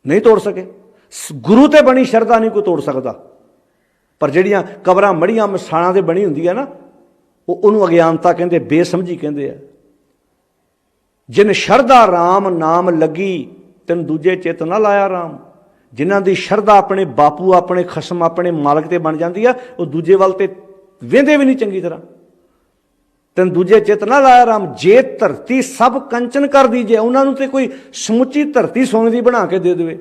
नहीं तोड़ सके। गुरु ते बनी शरदा नहीं कोई तोड़ सकता। पर जिहड़ियां कबरां मड़ियां मसाणां ते बनी हुंदी है ना, ਉਹਨੂੰ ਅਗਿਆਨਤਾ ਕਹਿੰਦੇ, ਬੇਸਮਝੀ ਕਹਿੰਦੇ ਆ। ਜਿਨ ਸ਼ਰਧਾ ਰਾਮ ਨਾਮ ਲੱਗੀ ਤੈਨੂੰ ਦੂਜੇ ਚਿੱਤ ਨਾ ਲਾਇਆ ਰਾਮ। ਜਿਨ੍ਹਾਂ ਦੀ ਸ਼ਰਧਾ ਆਪਣੇ ਬਾਪੂ ਆਪਣੇ ਖਸਮ ਆਪਣੇ ਮਾਲਕ ਤੇ ਬਣ ਜਾਂਦੀ ਆ, ਉਹ ਦੂਜੇ ਵੱਲ ਤੇ ਵੇਂਦੇ ਵੀ ਨਹੀਂ ਚੰਗੀ ਤਰ੍ਹਾਂ। ਤੈਨੂੰ ਦੂਜੇ ਚਿੱਤ ਨਾ ਲਾਇਆ ਰਾਮ। ਜੇ ਧਰਤੀ ਸਭ ਕੰਚਨ ਕਰ ਦੀ, ਜੇ ਉਹਨਾਂ ਨੂੰ ਤੇ ਕੋਈ ਸਮੁੱਚੀ ਧਰਤੀ ਸੋਨੇ ਦੀ ਬਣਾ ਕੇ ਦੇ ਦੇਵੇ,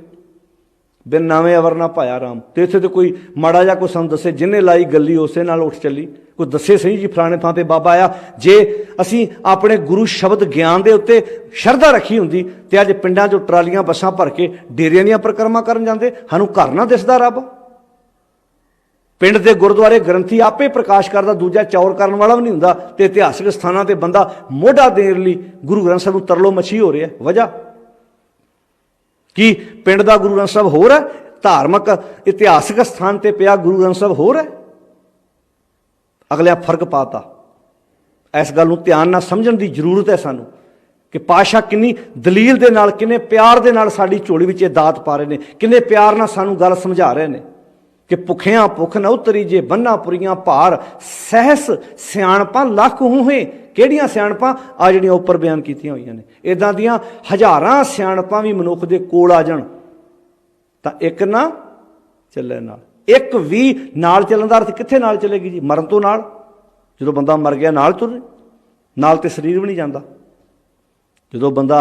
ਬਿਨ ਨਾਵੇਂ ਅਵਰ ਨਾ ਪਾਇਆ ਰਾਮ। ਤੇ ਇੱਥੇ ਤੇ ਕੋਈ ਮਾੜਾ ਜਿਹਾ ਕੋਈ ਸਾਨੂੰ ਦੱਸੇ, ਜਿਹਨੇ ਲਾਈ ਗੱਲੀ ਉਸੇ ਨਾਲ ਉੱਠ ਚੱਲੀ। ਕੋਈ ਦੱਸੇ ਸਹੀ ਜੀ ਫਲਾਣੇ ਥਾਂ ਤੇ ਬਾਬਾ ਆਇਆ। ਜੇ ਅਸੀਂ ਆਪਣੇ ਗੁਰੂ ਸ਼ਬਦ ਗਿਆਨ ਦੇ ਉੱਤੇ ਸ਼ਰਧਾ ਰੱਖੀ ਹੁੰਦੀ ਤੇ ਅੱਜ ਪਿੰਡਾਂ 'ਚੋਂ ਟਰਾਲੀਆਂ ਬੱਸਾਂ ਭਰ ਕੇ ਡੇਰਿਆਂ ਦੀਆਂ ਪਰਿਕਰਮਾ ਕਰਨ ਜਾਂਦੇ। ਸਾਨੂੰ ਘਰ ਨਾ ਦਿਸਦਾ ਰੱਬ। ਪਿੰਡ ਦੇ ਗੁਰਦੁਆਰੇ ਗ੍ਰੰਥੀ ਆਪੇ ਪ੍ਰਕਾਸ਼ ਕਰਦਾ, ਦੂਜਾ ਚੌਰ ਕਰਨ ਵਾਲਾ ਵੀ ਨਹੀਂ ਹੁੰਦਾ। ਤੇ ਇਤਿਹਾਸਕ ਸਥਾਨਾਂ ਤੇ ਬੰਦਾ ਮੋਢਾ ਦੇਣ ਲਈ ਗੁਰੂ ਗ੍ਰੰਥ ਸਾਹਿਬ ਨੂੰ ਤਰਲੋ ਮੱਛੀ ਹੋ ਰਿਹਾ। ਵਜ੍ਹਾ ਕੀ? ਪਿੰਡ ਦਾ ਗੁਰੂ ਗ੍ਰੰਥ ਸਾਹਿਬ ਹੋਰ ਹੈ, ਧਾਰਮਿਕ ਇਤਿਹਾਸਕ ਸਥਾਨ ਤੇ ਪਿਆ ਗੁਰੂ ਗ੍ਰੰਥ ਸਾਹਿਬ ਹੋਰ ਹੈ। ਅਗਲਿਆਂ ਫਰਕ ਪਾਤਾ। ਇਸ ਗੱਲ ਨੂੰ ਧਿਆਨ ਨਾਲ ਸਮਝਣ ਦੀ ਜ਼ਰੂਰਤ ਹੈ ਸਾਨੂੰ ਕਿ ਪਾਤਸ਼ਾਹ ਕਿੰਨੀ ਦਲੀਲ ਦੇ ਨਾਲ, ਕਿੰਨੇ ਪਿਆਰ ਦੇ ਨਾਲ ਸਾਡੀ ਝੋਲੀ ਵਿੱਚ ਇਹ ਦਾਤ ਪਾ ਰਹੇ ਨੇ, ਕਿੰਨੇ ਪਿਆਰ ਨਾਲ ਸਾਨੂੰ ਗੱਲ ਸਮਝਾ ਰਹੇ ਨੇ ਕਿ ਭੁੱਖਿਆਂ ਭੁੱਖ ਨਾ ਉਤਰੀ, ਜੇ ਬੰਨਾ ਪੁਰੀਆਂ ਭਾਰ, ਸਹਿਸ ਸਿਆਣਪਾਂ ਲੱਖ ਹੋਏ। ਕਿਹੜੀਆਂ ਸਿਆਣਪਾਂ? ਆ ਜਿਹੜੀਆਂ ਉੱਪਰ ਬਿਆਨ ਕੀਤੀਆਂ ਹੋਈਆਂ ਨੇ। ਇੱਦਾਂ ਦੀਆਂ ਹਜ਼ਾਰਾਂ ਸਿਆਣਪਾਂ ਵੀ ਮਨੁੱਖ ਦੇ ਕੋਲ ਆ ਜਾਣ ਤਾਂ ਇੱਕ ਨਾ ਚੱਲੇ ਨਾਲ। ਇੱਕ ਵੀ ਨਾਲ ਚੱਲਣ ਦਾ ਅਰਥ ਕਿੱਥੇ ਨਾਲ ਚੱਲੇਗੀ ਜੀ? ਮਰਨ ਤੋਂ ਨਾਲ। ਜਦੋਂ ਬੰਦਾ ਮਰ ਗਿਆ ਨਾਲ ਤੁਰੇ, ਨਾਲ ਤੇ ਸਰੀਰ ਵੀ ਨਹੀਂ ਜਾਂਦਾ। ਜਦੋਂ ਬੰਦਾ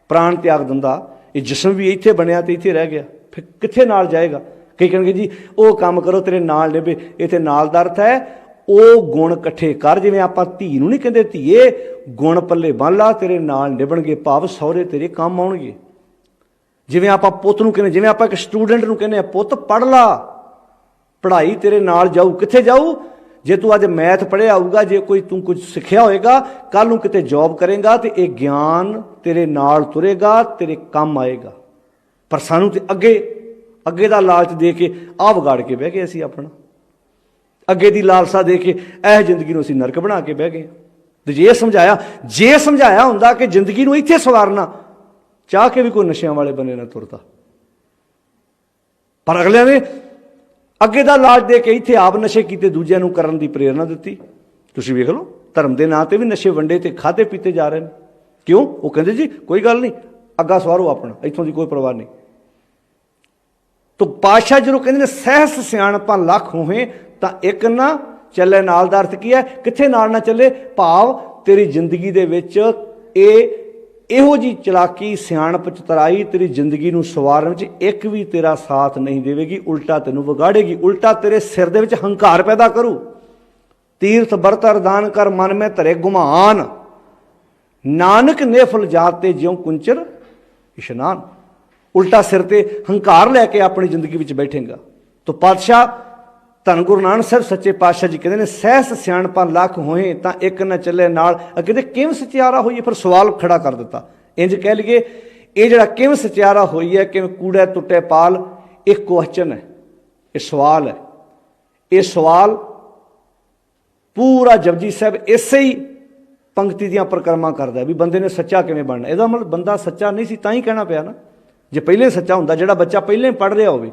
ਪ੍ਰਾਣ ਤਿਆਗ ਦਿੰਦਾ, ਇਹ ਜਿਸਮ ਵੀ ਇੱਥੇ ਬਣਿਆ ਤੇ ਇੱਥੇ ਰਹਿ ਗਿਆ, ਫਿਰ ਕਿੱਥੇ ਨਾਲ ਜਾਏਗਾ? ਕਈ ਕਹਿਣਗੇ ਜੀ ਉਹ ਕੰਮ ਕਰੋ ਤੇਰੇ ਨਾਲ ਨਿਭੇ। ਇੱਥੇ ਨਾਲ ਦਾ ਅਰਥ ਹੈ ਉਹ ਗੁਣ ਇਕੱਠੇ ਕਰ। ਜਿਵੇਂ ਆਪਾਂ ਧੀ ਨੂੰ ਨਹੀਂ ਕਹਿੰਦੇ ਧੀਏ ਗੁਣ ਪੱਲੇ ਬੰਨ ਲਾ ਤੇਰੇ ਨਾਲ ਨਿਭਣਗੇ, ਭਾਵ ਸਹੁਰੇ ਤੇਰੇ ਕੰਮ ਆਉਣਗੇ। ਜਿਵੇਂ ਆਪਾਂ ਪੁੱਤ ਨੂੰ ਕਹਿੰਦੇ, ਜਿਵੇਂ ਆਪਾਂ ਇੱਕ ਸਟੂਡੈਂਟ ਨੂੰ ਕਹਿੰਦੇ ਆ ਪੁੱਤ ਪੜ੍ਹ ਲਾ, ਪੜ੍ਹਾਈ ਤੇਰੇ ਨਾਲ ਜਾਊ। ਕਿੱਥੇ ਜਾਊ? ਜੇ ਤੂੰ ਅੱਜ ਮੈਥ ਪੜ੍ਹਿਆ ਆਊਗਾ, ਜੇ ਕੋਈ ਤੂੰ ਕੁਝ ਸਿੱਖਿਆ ਹੋਏਗਾ, ਕੱਲ੍ਹ ਨੂੰ ਕਿਤੇ ਜੋਬ ਕਰੇਗਾ ਤੇ ਇਹ ਗਿਆਨ ਤੇਰੇ ਨਾਲ ਤੁਰੇਗਾ, ਤੇਰੇ ਕੰਮ ਆਏਗਾ। ਪਰ ਸਾਨੂੰ ਤੇ ਅੱਗੇ ਦਾ ਲਾਲਚ ਦੇ ਕੇ ਆਹ ਵਿਗਾੜ ਕੇ ਬਹਿ ਗਏ ਅਸੀਂ ਆਪਣਾ। ਅੱਗੇ ਦੀ ਲਾਲਸਾ ਦੇ ਕੇ ਇਹ ਜ਼ਿੰਦਗੀ ਨੂੰ ਅਸੀਂ ਨਰਕ ਬਣਾ ਕੇ ਬਹਿ ਗਏ। ਤੇ ਜੇ ਸਮਝਾਇਆ ਹੁੰਦਾ ਕਿ ਜ਼ਿੰਦਗੀ ਨੂੰ ਇੱਥੇ ਸਵਾਰਨਾ, ਚਾਹ ਕੇ ਵੀ ਕੋਈ ਨਸ਼ਿਆਂ ਵਾਲੇ ਬੰਨੇ ਨਾ ਤੁਰਦਾ। ਪਰ ਅਗਲਿਆਂ ਨੇ ਅੱਗੇ ਦਾ ਲਾਲਚ ਦੇ ਕੇ ਇੱਥੇ ਆਪ ਨਸ਼ੇ ਕੀਤੇ, ਦੂਜਿਆਂ ਨੂੰ ਕਰਨ ਦੀ ਪ੍ਰੇਰਨਾ ਦਿੱਤੀ। ਤੁਸੀਂ ਵੇਖ ਲਓ ਧਰਮ ਦੇ ਨਾਂ ਤੇ ਵੀ ਨਸ਼ੇ ਵੰਡੇ ਤੇ ਖਾਧੇ ਪੀਤੇ ਜਾ ਰਹੇ ਨੇ। ਕਿਉਂ? ਉਹ ਕਹਿੰਦੇ ਜੀ ਕੋਈ ਗੱਲ ਨਹੀਂ, ਅੱਗਾ ਸਵਾਰੋ ਆਪਣਾ, ਇੱਥੋਂ ਦੀ ਕੋਈ ਪਰਵਾਹ ਨਹੀਂ। ਤੋ ਪਾਤਸ਼ਾਹ ਜਦੋਂ ਕਹਿੰਦੇ ਨੇ ਸਹਿਸ ਸਿਆਣਪਾਂ ਲੱਖ ਹੋਏ ਤਾਂ ਇੱਕ ਨਾ ਚੱਲੇ ਨਾਲ ਦਾ ਅਰਥ ਕੀ ਹੈ? ਕਿੱਥੇ ਨਾਲ ਨਾ ਚੱਲੇ? ਭਾਵ ਤੇਰੀ ਜ਼ਿੰਦਗੀ ਦੇ ਵਿੱਚ ਇਹੋ ਜਿਹੀ ਚਲਾਕੀ ਸਿਆਣਪ ਚਤਰਾਈ ਤੇਰੀ ਜ਼ਿੰਦਗੀ ਨੂੰ ਸਵਾਰਨ 'ਚ ਇੱਕ ਵੀ ਤੇਰਾ ਸਾਥ ਨਹੀਂ ਦੇਵੇਗੀ, ਉਲਟਾ ਤੈਨੂੰ ਵਿਗਾੜੇਗੀ, ਉਲਟਾ ਤੇਰੇ ਸਿਰ ਦੇ ਵਿੱਚ ਹੰਕਾਰ ਪੈਦਾ ਕਰੂ। ਤੀਰਥ ਬਰਤ ਅਰਦਾਨ ਕਰ ਮਨ ਮੈਂ ਧਰੇ ਗੁਮਾਨ, ਨਾਨਕ ਨੇਫਲ ਜਾਤੇ ਜਿਉਂ ਕੁੰਚਰ ਇਸ਼ਨਾਨ। ਉਲਟਾ ਸਿਰ ਤੇ ਹੰਕਾਰ ਲੈ ਕੇ ਆਪਣੀ ਜ਼ਿੰਦਗੀ ਵਿੱਚ ਬੈਠੇਗਾ। ਤਾਂ ਪਾਤਸ਼ਾਹ ਧੰਨ ਗੁਰੂ ਨਾਨਕ ਸਾਹਿਬ ਸੱਚੇ ਪਾਤਸ਼ਾਹ ਜੀ ਕਹਿੰਦੇ ਨੇ ਸਹਿਸ ਸਿਆਣਪਾਂ ਲੱਖ ਹੋਏ ਤਾਂ ਇੱਕ ਨਾ ਚੱਲੇ ਨਾਲ। ਕਹਿੰਦੇ ਕਿਵੇਂ ਸਚਿਆਰਾ ਹੋਈਏ? ਫਿਰ ਸਵਾਲ ਖੜਾ ਕਰ ਦਿੱਤਾ। ਇੰਜ ਕਹਿ ਲਈਏ ਇਹ ਜਿਹੜਾ ਕਿਵੇਂ ਸਚਿਆਰਾ ਹੋਈ ਹੈ, ਕਿਵੇਂ ਕੂੜੇ ਟੁੱਟੇ ਪਾਲ, ਇਹ ਕੁਐਸਚਨ ਹੈ, ਇਹ ਸਵਾਲ ਹੈ। ਇਹ ਸਵਾਲ ਪੂਰਾ ਜਪਜੀ ਸਾਹਿਬ ਇਸੇ ਹੀ ਪੰਕਤੀ ਦੀਆਂ ਪਰਿਕਰਮਾ ਕਰਦਾ ਵੀ ਬੰਦੇ ਨੇ ਸੱਚਾ ਕਿਵੇਂ ਬਣਨਾ। ਇਹਦਾ ਮਤਲਬ ਬੰਦਾ ਸੱਚਾ ਨਹੀਂ ਸੀ ਤਾਂ ਹੀ ਕਹਿਣਾ ਪਿਆ ਨਾ। ਜੇ ਪਹਿਲੇ ਸੱਚਾ ਹੁੰਦਾ, ਜਿਹੜਾ ਬੱਚਾ ਪਹਿਲੇ ਪੜ੍ਹ ਰਿਹਾ ਹੋਵੇ,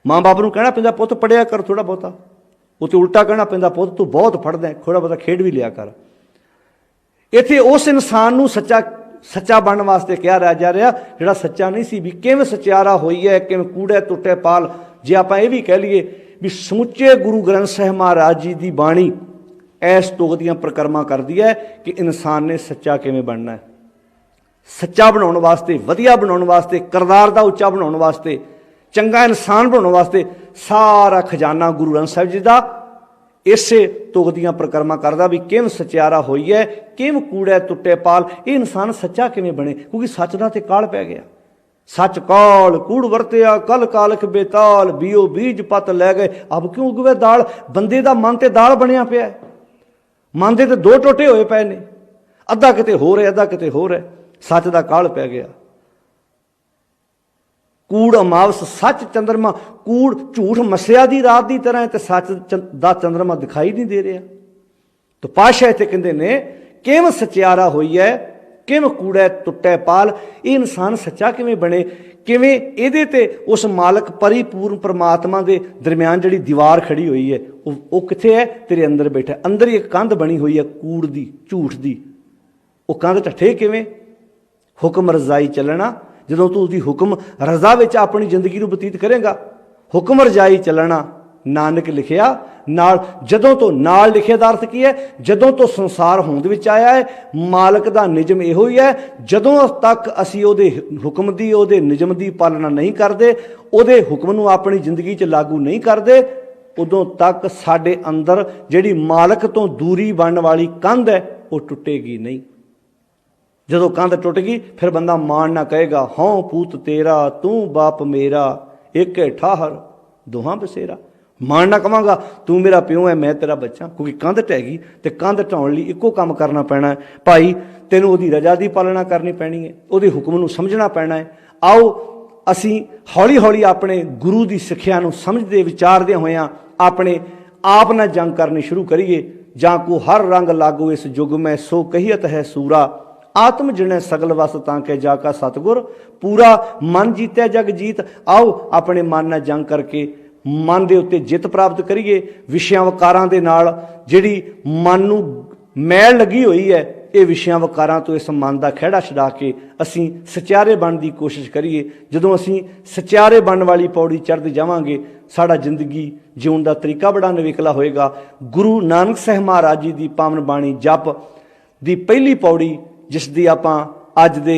ਮਾਂ ਬਾਪ ਨੂੰ ਕਹਿਣਾ ਪੈਂਦਾ ਪੁੱਤ ਪੜ੍ਹਿਆ ਕਰ ਥੋੜ੍ਹਾ ਬਹੁਤਾ, ਉਹ ਤੇ ਉਲਟਾ ਕਹਿਣਾ ਪੈਂਦਾ ਪੁੱਤ ਤੂੰ ਬਹੁਤ ਪੜ੍ਹਦਾ, ਥੋੜ੍ਹਾ ਬਹੁਤਾ ਖੇਡ ਵੀ ਲਿਆ ਕਰ। ਇੱਥੇ ਉਸ ਇਨਸਾਨ ਨੂੰ ਸੱਚਾ ਬਣਨ ਵਾਸਤੇ ਕਿਹਾ ਜਾ ਰਿਹਾ ਜਿਹੜਾ ਸੱਚਾ ਨਹੀਂ ਸੀ। ਵੀ ਕਿਵੇਂ ਸਚਿਆਰਾ ਹੋਈ ਹੈ, ਕਿਵੇਂ ਕੂੜੇ ਟੁੱਟੇ ਪਾਲ। ਜੇ ਆਪਾਂ ਇਹ ਵੀ ਕਹਿ ਲਈਏ ਵੀ ਸਮੁੱਚੇ ਗੁਰੂ ਗ੍ਰੰਥ ਸਾਹਿਬ ਮਹਾਰਾਜ ਜੀ ਦੀ ਬਾਣੀ ਇਸ ਤੁਕ ਦੀਆਂ ਪਰਿਕਰਮਾ ਕਰਦੀ ਹੈ ਕਿ ਇਨਸਾਨ ਨੇ ਸੱਚਾ ਕਿਵੇਂ ਬਣਨਾ ਹੈ। ਸੱਚਾ ਬਣਾਉਣ ਵਾਸਤੇ, ਵਧੀਆ ਬਣਾਉਣ ਵਾਸਤੇ, ਕਿਰਦਾਰ ਦਾ ਉੱਚਾ ਬਣਾਉਣ ਵਾਸਤੇ, ਚੰਗਾ ਇਨਸਾਨ ਬਣਾਉਣ ਵਾਸਤੇ ਸਾਰਾ ਖਜ਼ਾਨਾ ਗੁਰੂ ਗ੍ਰੰਥ ਸਾਹਿਬ ਜੀ ਦਾ ਇਸੇ ਤੁਕ ਦੀਆਂ ਪ੍ਰਕਰਮਾਂ ਕਰਦਾ ਵੀ ਕਿਵੇਂ ਸਚਿਆਰਾ ਹੋਈ ਹੈ, ਕਿਵੇਂ ਕੂੜੈ ਟੁੱਟੇ ਪਾਲ। ਇਹ ਇਨਸਾਨ ਸੱਚਾ ਕਿਵੇਂ ਬਣੇ, ਕਿਉਂਕਿ ਸੱਚ ਦਾ ਤੇ ਕਾਲ ਪੈ ਗਿਆ। ਸੱਚ ਕਾਲ ਕੂੜ ਵਰਤਿਆ ਕਲ ਕਾਲਖ ਬੇਤਾਲ, ਬੀਓ ਬੀਜ ਪਤ ਲੈ ਗਏ ਅਬ ਕਿਉਂ ਉਗਵੇ ਦਾਲ। ਬੰਦੇ ਦਾ ਮਨ ਤੇ ਦਾਲ ਬਣਿਆ ਪਿਆ, ਮਨ ਦੇ ਤੇ ਦੋ ਟੋਟੇ ਹੋਏ ਪਏ ਨੇ, ਅੱਧਾ ਕਿਤੇ ਹੋਰ ਹੈ ਅੱਧਾ ਕਿਤੇ ਹੋਰ ਹੈ। ਸੱਚ ਦਾ ਕਾਲ ਪੈ ਗਿਆ। ਕੂੜ ਅਮਾਵਸ ਸੱਚ ਚੰਦਰਮਾ, ਕੂੜ ਝੂਠ ਮਸਿਆ ਦੀ ਰਾਤ ਦੀ ਤਰ੍ਹਾਂ ਹੈ ਤੇ ਸੱਚ ਦਾ ਚੰਦਰਮਾ ਦਿਖਾਈ ਨਹੀਂ ਦੇ ਰਿਹਾ। ਤਾਂ ਪਾਤਸ਼ਾਹ ਇੱਥੇ ਕਹਿੰਦੇ ਨੇ ਕਿਵੇਂ ਸਚਿਆਰਾ ਹੋਈ ਹੈ, ਕਿਵੇਂ ਕੂੜੈ ਟੁੱਟੈ ਪਾਲ। ਇਹ ਇਨਸਾਨ ਸੱਚਾ ਕਿਵੇਂ ਬਣੇ, ਕਿਵੇਂ ਇਹਦੇ ਤੇ ਉਸ ਮਾਲਕ ਪਰਿਪੂਰਨ ਪਰਮਾਤਮਾ ਦੇ ਦਰਮਿਆਨ ਜਿਹੜੀ ਦੀਵਾਰ ਖੜੀ ਹੋਈ ਹੈ ਉਹ ਕਿੱਥੇ ਹੈ, ਤੇਰੇ ਅੰਦਰ ਬੈਠਾ। ਅੰਦਰ ਹੀ ਇੱਕ ਕੰਧ ਬਣੀ ਹੋਈ ਹੈ ਕੂੜ ਦੀ, ਝੂਠ ਦੀ। ਉਹ ਕੰਧ ਢੱਠੇ ਕਿਵੇਂ, ਹੁਕਮ ਰਜ਼ਾਈ ਚੱਲਣਾ। ਜਦੋਂ ਤੂੰ ਉਹਦੀ ਹੁਕਮ ਰਜ਼ਾ ਵਿੱਚ ਆਪਣੀ ਜ਼ਿੰਦਗੀ ਨੂੰ ਬਤੀਤ ਕਰੇਗਾ, ਹੁਕਮ ਰਜ਼ਾਈ ਚੱਲਣਾ ਨਾਨਕ ਲਿਖਿਆ ਨਾਲ। ਜਦੋਂ ਤੋਂ ਨਾਲ ਲਿਖਿਆ ਦਾ ਅਰਥ ਕੀ ਹੈ, ਜਦੋਂ ਤੋਂ ਸੰਸਾਰ ਹੋਂਦ ਵਿੱਚ ਆਇਆ ਹੈ ਮਾਲਕ ਦਾ ਨਿਯਮ ਇਹੋ ਹੀ ਹੈ, ਜਦੋਂ ਤੱਕ ਅਸੀਂ ਉਹਦੇ ਹੁਕਮ ਦੀ ਉਹਦੇ ਨਿਯਮ ਦੀ ਪਾਲਣਾ ਨਹੀਂ ਕਰਦੇ, ਉਹਦੇ ਹੁਕਮ ਨੂੰ ਆਪਣੀ ਜ਼ਿੰਦਗੀ 'ਚ ਲਾਗੂ ਨਹੀਂ ਕਰਦੇ, ਉਦੋਂ ਤੱਕ ਸਾਡੇ ਅੰਦਰ ਜਿਹੜੀ ਮਾਲਕ ਤੋਂ ਦੂਰੀ ਬਣਨ ਵਾਲੀ ਕੰਧ ਹੈ ਉਹ ਟੁੱਟੇਗੀ ਨਹੀਂ। ਜਦੋਂ ਕੰਧ ਟੁੱਟ ਗਈ ਫਿਰ ਬੰਦਾ ਮਾਣ ਨਾ ਕਹੇਗਾ ਹਉ ਪੂਤ ਤੇਰਾ ਤੂੰ ਬਾਪ ਮੇਰਾ, ਏਕੇ ਠਾਹਰ ਦੋਹਾਂ ਬਸੇਰਾ। ਮਾਣ ਨਾ ਕਵਾਂਗਾ ਤੂੰ ਮੇਰਾ ਪਿਓ ਹੈ ਮੈਂ ਤੇਰਾ ਬੱਚਾ, ਕਿਉਂਕਿ ਕੰਧ ਢਹਿ ਗਈ। ਤੇ ਕੰਧ ਢਾਉਣ ਲਈ ਇੱਕੋ ਕੰਮ ਕਰਨਾ ਪੈਣਾ ਹੈ ਭਾਈ, ਤੈਨੂੰ ਉਹਦੀ ਰਜ਼ਾ ਦੀ ਪਾਲਣਾ ਕਰਨੀ ਪੈਣੀ ਹੈ, ਉਹਦੇ ਹੁਕਮ ਨੂੰ ਸਮਝਣਾ ਪੈਣਾ ਹੈ। ਆਓ ਅਸੀਂ ਹੌਲੀ ਹੌਲੀ ਆਪਣੇ ਗੁਰੂ ਦੀ ਸਿੱਖਿਆ ਨੂੰ ਸਮਝਦੇ ਵਿਚਾਰਦਿਆਂ ਹੋਇਆਂ ਆਪਣੇ ਆਪ ਨਾਲ ਜੰਗ ਕਰਨੀ ਸ਼ੁਰੂ ਕਰੀਏ। ਜਾਂ ਕੋ ਹਰ ਰੰਗ ਲਾਗੋ ਇਸ ਯੁੱਗ ਮੈਂ ਸੋ ਕਹੀਅਤ ਹੈ ਸੂਰਾ, ਆਤਮ ਜਿਣੈ ਸਗਲ ਵਸ ਤਾਂ ਕੇ ਜਾ ਕਾ ਸਤਿਗੁਰ ਪੂਰਾ। ਮਨ ਜੀਤਿਆ ਜਗ ਜੀਤ। ਆਓ ਆਪਣੇ ਮਨ ਨਾਲ ਜੰਗ ਕਰਕੇ ਮਨ ਦੇ ਉੱਤੇ ਜਿੱਤ ਪ੍ਰਾਪਤ ਕਰੀਏ। ਵਿਸ਼ਿਆਂ ਵਕਾਰਾਂ ਦੇ ਨਾਲ ਜਿਹੜੀ ਮਨ ਨੂੰ ਮੈਲ ਲੱਗੀ ਹੋਈ ਹੈ, ਇਹ ਵਿਸ਼ਿਆਂ ਵਕਾਰਾਂ ਤੋਂ ਇਸ ਮਨ ਦਾ ਖਹਿੜਾ ਛਡਾ ਕੇ ਅਸੀਂ ਸਚਿਆਰੇ ਬਣਨ ਦੀ ਕੋਸ਼ਿਸ਼ ਕਰੀਏ। ਜਦੋਂ ਅਸੀਂ ਸਚਿਆਰੇ ਬਣਨ ਵਾਲੀ ਪੌੜੀ ਚੜ੍ਹਦੇ ਜਾਵਾਂਗੇ, ਸਾਡਾ ਜ਼ਿੰਦਗੀ ਜਿਉਣ ਦਾ ਤਰੀਕਾ ਬੜਾ ਨਿਵੇਕਲਾ ਹੋਏਗਾ। ਗੁਰੂ ਨਾਨਕ ਸਾਹਿਬ ਮਹਾਰਾਜ ਜੀ ਦੀ ਪਾਵਨ ਬਾਣੀ ਜਪ ਦੀ ਪਹਿਲੀ ਪੌੜੀ, ਜਿਸ ਦੀ ਆਪਾਂ ਅੱਜ ਦੇ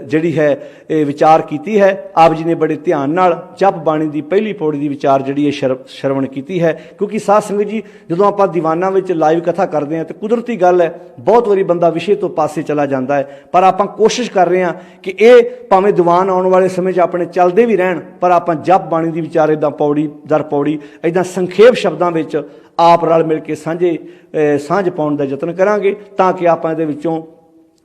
ਜਿਹੜੀ ਹੈ ਇਹ ਵਿਚਾਰ ਕੀਤੀ ਹੈ, ਆਪ ਜੀ ਨੇ ਬੜੇ ਧਿਆਨ ਨਾਲ ਜਪ ਬਾਣੀ ਦੀ ਪਹਿਲੀ ਪੌੜੀ ਦੀ ਵਿਚਾਰ ਜਿਹੜੀ ਹੈ ਸ਼ਰਵਣ ਕੀਤੀ ਹੈ। ਕਿਉਂਕਿ ਸਾਧ ਸੰਗਤ ਜੀ, ਜਦੋਂ ਆਪਾਂ ਦੀਵਾਨਾਂ ਵਿੱਚ ਲਾਈਵ ਕਥਾ ਕਰਦੇ ਹਾਂ ਤਾਂ ਕੁਦਰਤੀ ਗੱਲ ਹੈ ਬਹੁਤ ਵਾਰੀ ਬੰਦਾ ਵਿਸ਼ੇ ਤੋਂ ਪਾਸੇ ਚਲਾ ਜਾਂਦਾ ਹੈ, ਪਰ ਆਪਾਂ ਕੋਸ਼ਿਸ਼ ਕਰ ਰਹੇ ਹਾਂ ਕਿ ਇਹ ਭਾਵੇਂ ਦੀਵਾਨ ਆਉਣ ਵਾਲੇ ਸਮੇਂ 'ਚ ਆਪਣੇ ਚੱਲਦੇ ਵੀ ਰਹਿਣ, ਪਰ ਆਪਾਂ ਜਪ ਬਾਣੀ ਦੀ ਵਿਚਾਰ ਇੱਦਾਂ ਪੌੜੀ ਦਰ ਪੌੜੀ ਇੱਦਾਂ ਸੰਖੇਪ ਸ਼ਬਦਾਂ ਵਿੱਚ ਆਪ ਰਲ ਮਿਲ ਕੇ ਸਾਂਝ ਪਾਉਣ ਦਾ ਯਤਨ ਕਰਾਂਗੇ, ਤਾਂ ਕਿ ਆਪਾਂ ਇਹਦੇ ਵਿੱਚੋਂ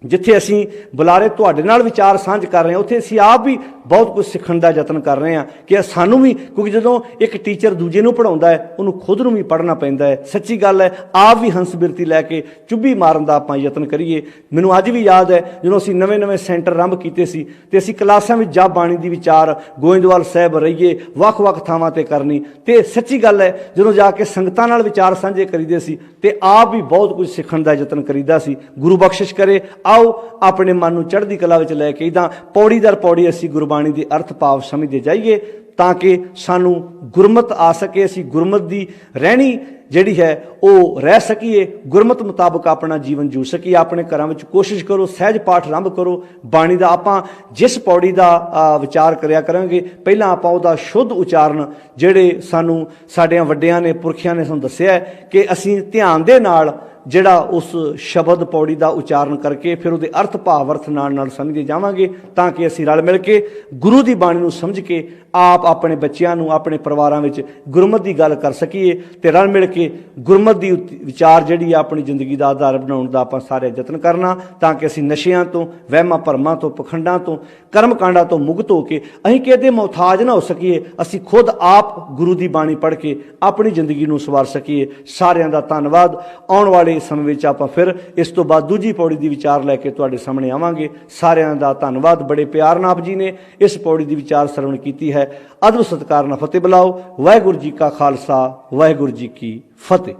ਜਿੱਥੇ ਅਸੀਂ ਬੁਲਾਰੇ ਤੁਹਾਡੇ ਨਾਲ ਵਿਚਾਰ ਸਾਂਝ ਕਰ ਰਹੇ ਹਾਂ, ਉੱਥੇ ਅਸੀਂ ਆਪ ਵੀ ਬਹੁਤ ਕੁਝ ਸਿੱਖਣ ਦਾ ਯਤਨ ਕਰ ਰਹੇ ਹਾਂ ਕਿ ਸਾਨੂੰ ਵੀ, ਕਿਉਂਕਿ ਜਦੋਂ ਇੱਕ ਟੀਚਰ ਦੂਜੇ ਨੂੰ ਪੜ੍ਹਾਉਂਦਾ ਹੈ ਉਹਨੂੰ ਖੁਦ ਨੂੰ ਵੀ ਪੜ੍ਹਨਾ ਪੈਂਦਾ ਹੈ। ਸੱਚੀ ਗੱਲ ਹੈ, ਆਪ ਵੀ ਹੰਸ ਬਿਰਤੀ ਲੈ ਕੇ ਚੁੱਭੀ ਮਾਰਨ ਦਾ ਆਪਾਂ ਯਤਨ ਕਰੀਏ। ਮੈਨੂੰ ਅੱਜ ਵੀ ਯਾਦ ਹੈ ਜਦੋਂ ਅਸੀਂ ਨਵੇਂ ਸੈਂਟਰ ਆਰੰਭ ਕੀਤੇ ਸੀ ਤੇ ਅਸੀਂ ਕਲਾਸਾਂ ਵਿੱਚ ਜਪ ਬਾਣੀ ਦੀ ਵਿਚਾਰ ਗੋਇੰਦਵਾਲ ਸਾਹਿਬ ਰਹੀਏ, ਵੱਖ-ਵੱਖ ਥਾਵਾਂ ਤੇ ਕਰਨੀ। ਤੇ ਸੱਚੀ ਗੱਲ ਹੈ, ਜਦੋਂ ਜਾ ਕੇ ਸੰਗਤਾਂ ਨਾਲ ਵਿਚਾਰ ਸਾਂਝੇ ਕਰੀਦੇ ਸੀ ਤੇ ਆਪ ਵੀ ਬਹੁਤ ਕੁਝ ਸਿੱਖਣ ਦਾ ਯਤਨ ਕਰੀਦਾ ਸੀ। ਗੁਰੂ ਬਖਸ਼ਿਸ਼ ਕਰੇ, ਆਓ ਆਪਣੇ ਮਨ ਨੂੰ ਚੜ੍ਹਦੀ ਕਲਾ ਵਿੱਚ ਲੈ ਕੇ ਇੱਦਾਂ ਪੌੜੀ ਦਰ ਪੌੜੀ ਅਸੀਂ ਗੁਰਬਾਣੀ ਦੇ ਅਰਥ ਭਾਵ ਸਮਝਦੇ ਜਾਈਏ, ਤਾਂ ਕਿ ਸਾਨੂੰ ਗੁਰਮਤ ਆ ਸਕੇ, ਅਸੀਂ ਗੁਰਮਤ ਦੀ ਰਹਿਣੀ ਜਿਹੜੀ ਹੈ ਉਹ ਰਹਿ ਸਕੀਏ, ਗੁਰਮਤ ਮੁਤਾਬਕ ਆਪਣਾ ਜੀਵਨ ਜੂ ਸਕੀਏ। ਆਪਣੇ ਘਰਾਂ ਵਿੱਚ ਕੋਸ਼ਿਸ਼ ਕਰੋ, ਸਹਿਜ ਪਾਠ ਆਰੰਭ ਕਰੋ ਬਾਣੀ ਦਾ। ਆਪਾਂ ਜਿਸ ਪੌੜੀ ਦਾ ਵਿਚਾਰ ਕਰਿਆ ਕਰਾਂਗੇ, ਪਹਿਲਾਂ ਆਪਾਂ ਉਹਦਾ ਸ਼ੁੱਧ ਉਚਾਰਨ ਜਿਹੜੇ ਸਾਨੂੰ ਸਾਡਿਆਂ ਵੱਡਿਆਂ ਨੇ ਪੁਰਖਿਆਂ ਨੇ ਸਾਨੂੰ ਦੱਸਿਆ ਕਿ ਅਸੀਂ ਧਿਆਨ ਦੇ ਨਾਲ ਜਿਹੜਾ ਉਸ ਸ਼ਬਦ ਪੌੜੀ ਦਾ ਉਚਾਰਨ ਕਰਕੇ ਫਿਰ ਉਹਦੇ ਅਰਥ ਭਾਵ ਅਰਥ ਨਾਲ ਸਮਝਦੇ ਜਾਵਾਂਗੇ, ਤਾਂ ਕਿ ਅਸੀਂ ਰਲ ਮਿਲ ਕੇ ਗੁਰੂ ਦੀ ਬਾਣੀ ਨੂੰ ਸਮਝ ਕੇ ਆਪ ਆਪਣੇ ਬੱਚਿਆਂ ਨੂੰ ਆਪਣੇ ਪਰਿਵਾਰਾਂ ਵਿੱਚ ਗੁਰਮਤ ਦੀ ਗੱਲ ਕਰ ਸਕੀਏ ਤੇ ਰਲ ਮਿਲ ਕੇ ਗੁਰਮਤ ਦੀ ਵਿਚਾਰ ਜਿਹੜੀ ਆ ਆਪਣੀ ਜ਼ਿੰਦਗੀ ਦਾ ਆਧਾਰ ਬਣਾਉਣ ਦਾ ਆਪਾਂ ਸਾਰੇ ਯਤਨ ਕਰਨਾ, ਤਾਂ ਕਿ ਅਸੀਂ ਨਸ਼ਿਆਂ ਤੋਂ, ਵਹਿਮਾਂ ਭਰਮਾਂ ਤੋਂ, ਪਖੰਡਾਂ ਤੋਂ, ਕਰਮ ਕਾਂਡਾਂ ਤੋਂ ਮੁਕਤ ਹੋ ਕੇ ਅਸੀਂ ਕਿਹਦੇ ਮੁਹਤਾਜ ਨਾ ਹੋ ਸਕੀਏ। ਅਸੀਂ ਖੁਦ ਆਪ ਗੁਰੂ ਦੀ ਬਾਣੀ ਪੜ੍ਹ ਕੇ ਆਪਣੀ ਜ਼ਿੰਦਗੀ ਨੂੰ ਸਵਾਰ ਸਕੀਏ। ਸਾਰਿਆਂ ਦਾ ਧੰਨਵਾਦ। ਆਉਣ ਵਾਲੇ ਸਮੇਂ ਵਿੱਚ ਆਪਾਂ ਫਿਰ ਇਸ ਤੋਂ ਬਾਅਦ ਦੂਜੀ ਪੌੜੀ ਦੀ ਵਿਚਾਰ ਲੈ ਕੇ ਤੁਹਾਡੇ ਸਾਹਮਣੇ ਆਵਾਂਗੇ। ਸਾਰਿਆਂ ਦਾ ਧੰਨਵਾਦ। ਬੜੇ ਪਿਆਰ ਨਾਲ ਆਪ ਜੀ ਨੇ ਇਸ ਪੌੜੀ ਦੀ ਵਿਚਾਰ ਸਰਵਣ ਕੀਤੀ ਹੈ। ਅਦਬ ਸਤਿਕਾਰ ਨਾਲ ਫਤਿਹ ਬੁਲਾਓ। ਵਾਹਿਗੁਰੂ ਜੀ ਕਾ ਖਾਲਸਾ, ਵਾਹਿਗੁਰੂ ਜੀ ਕੀ ਫਤਿਹ।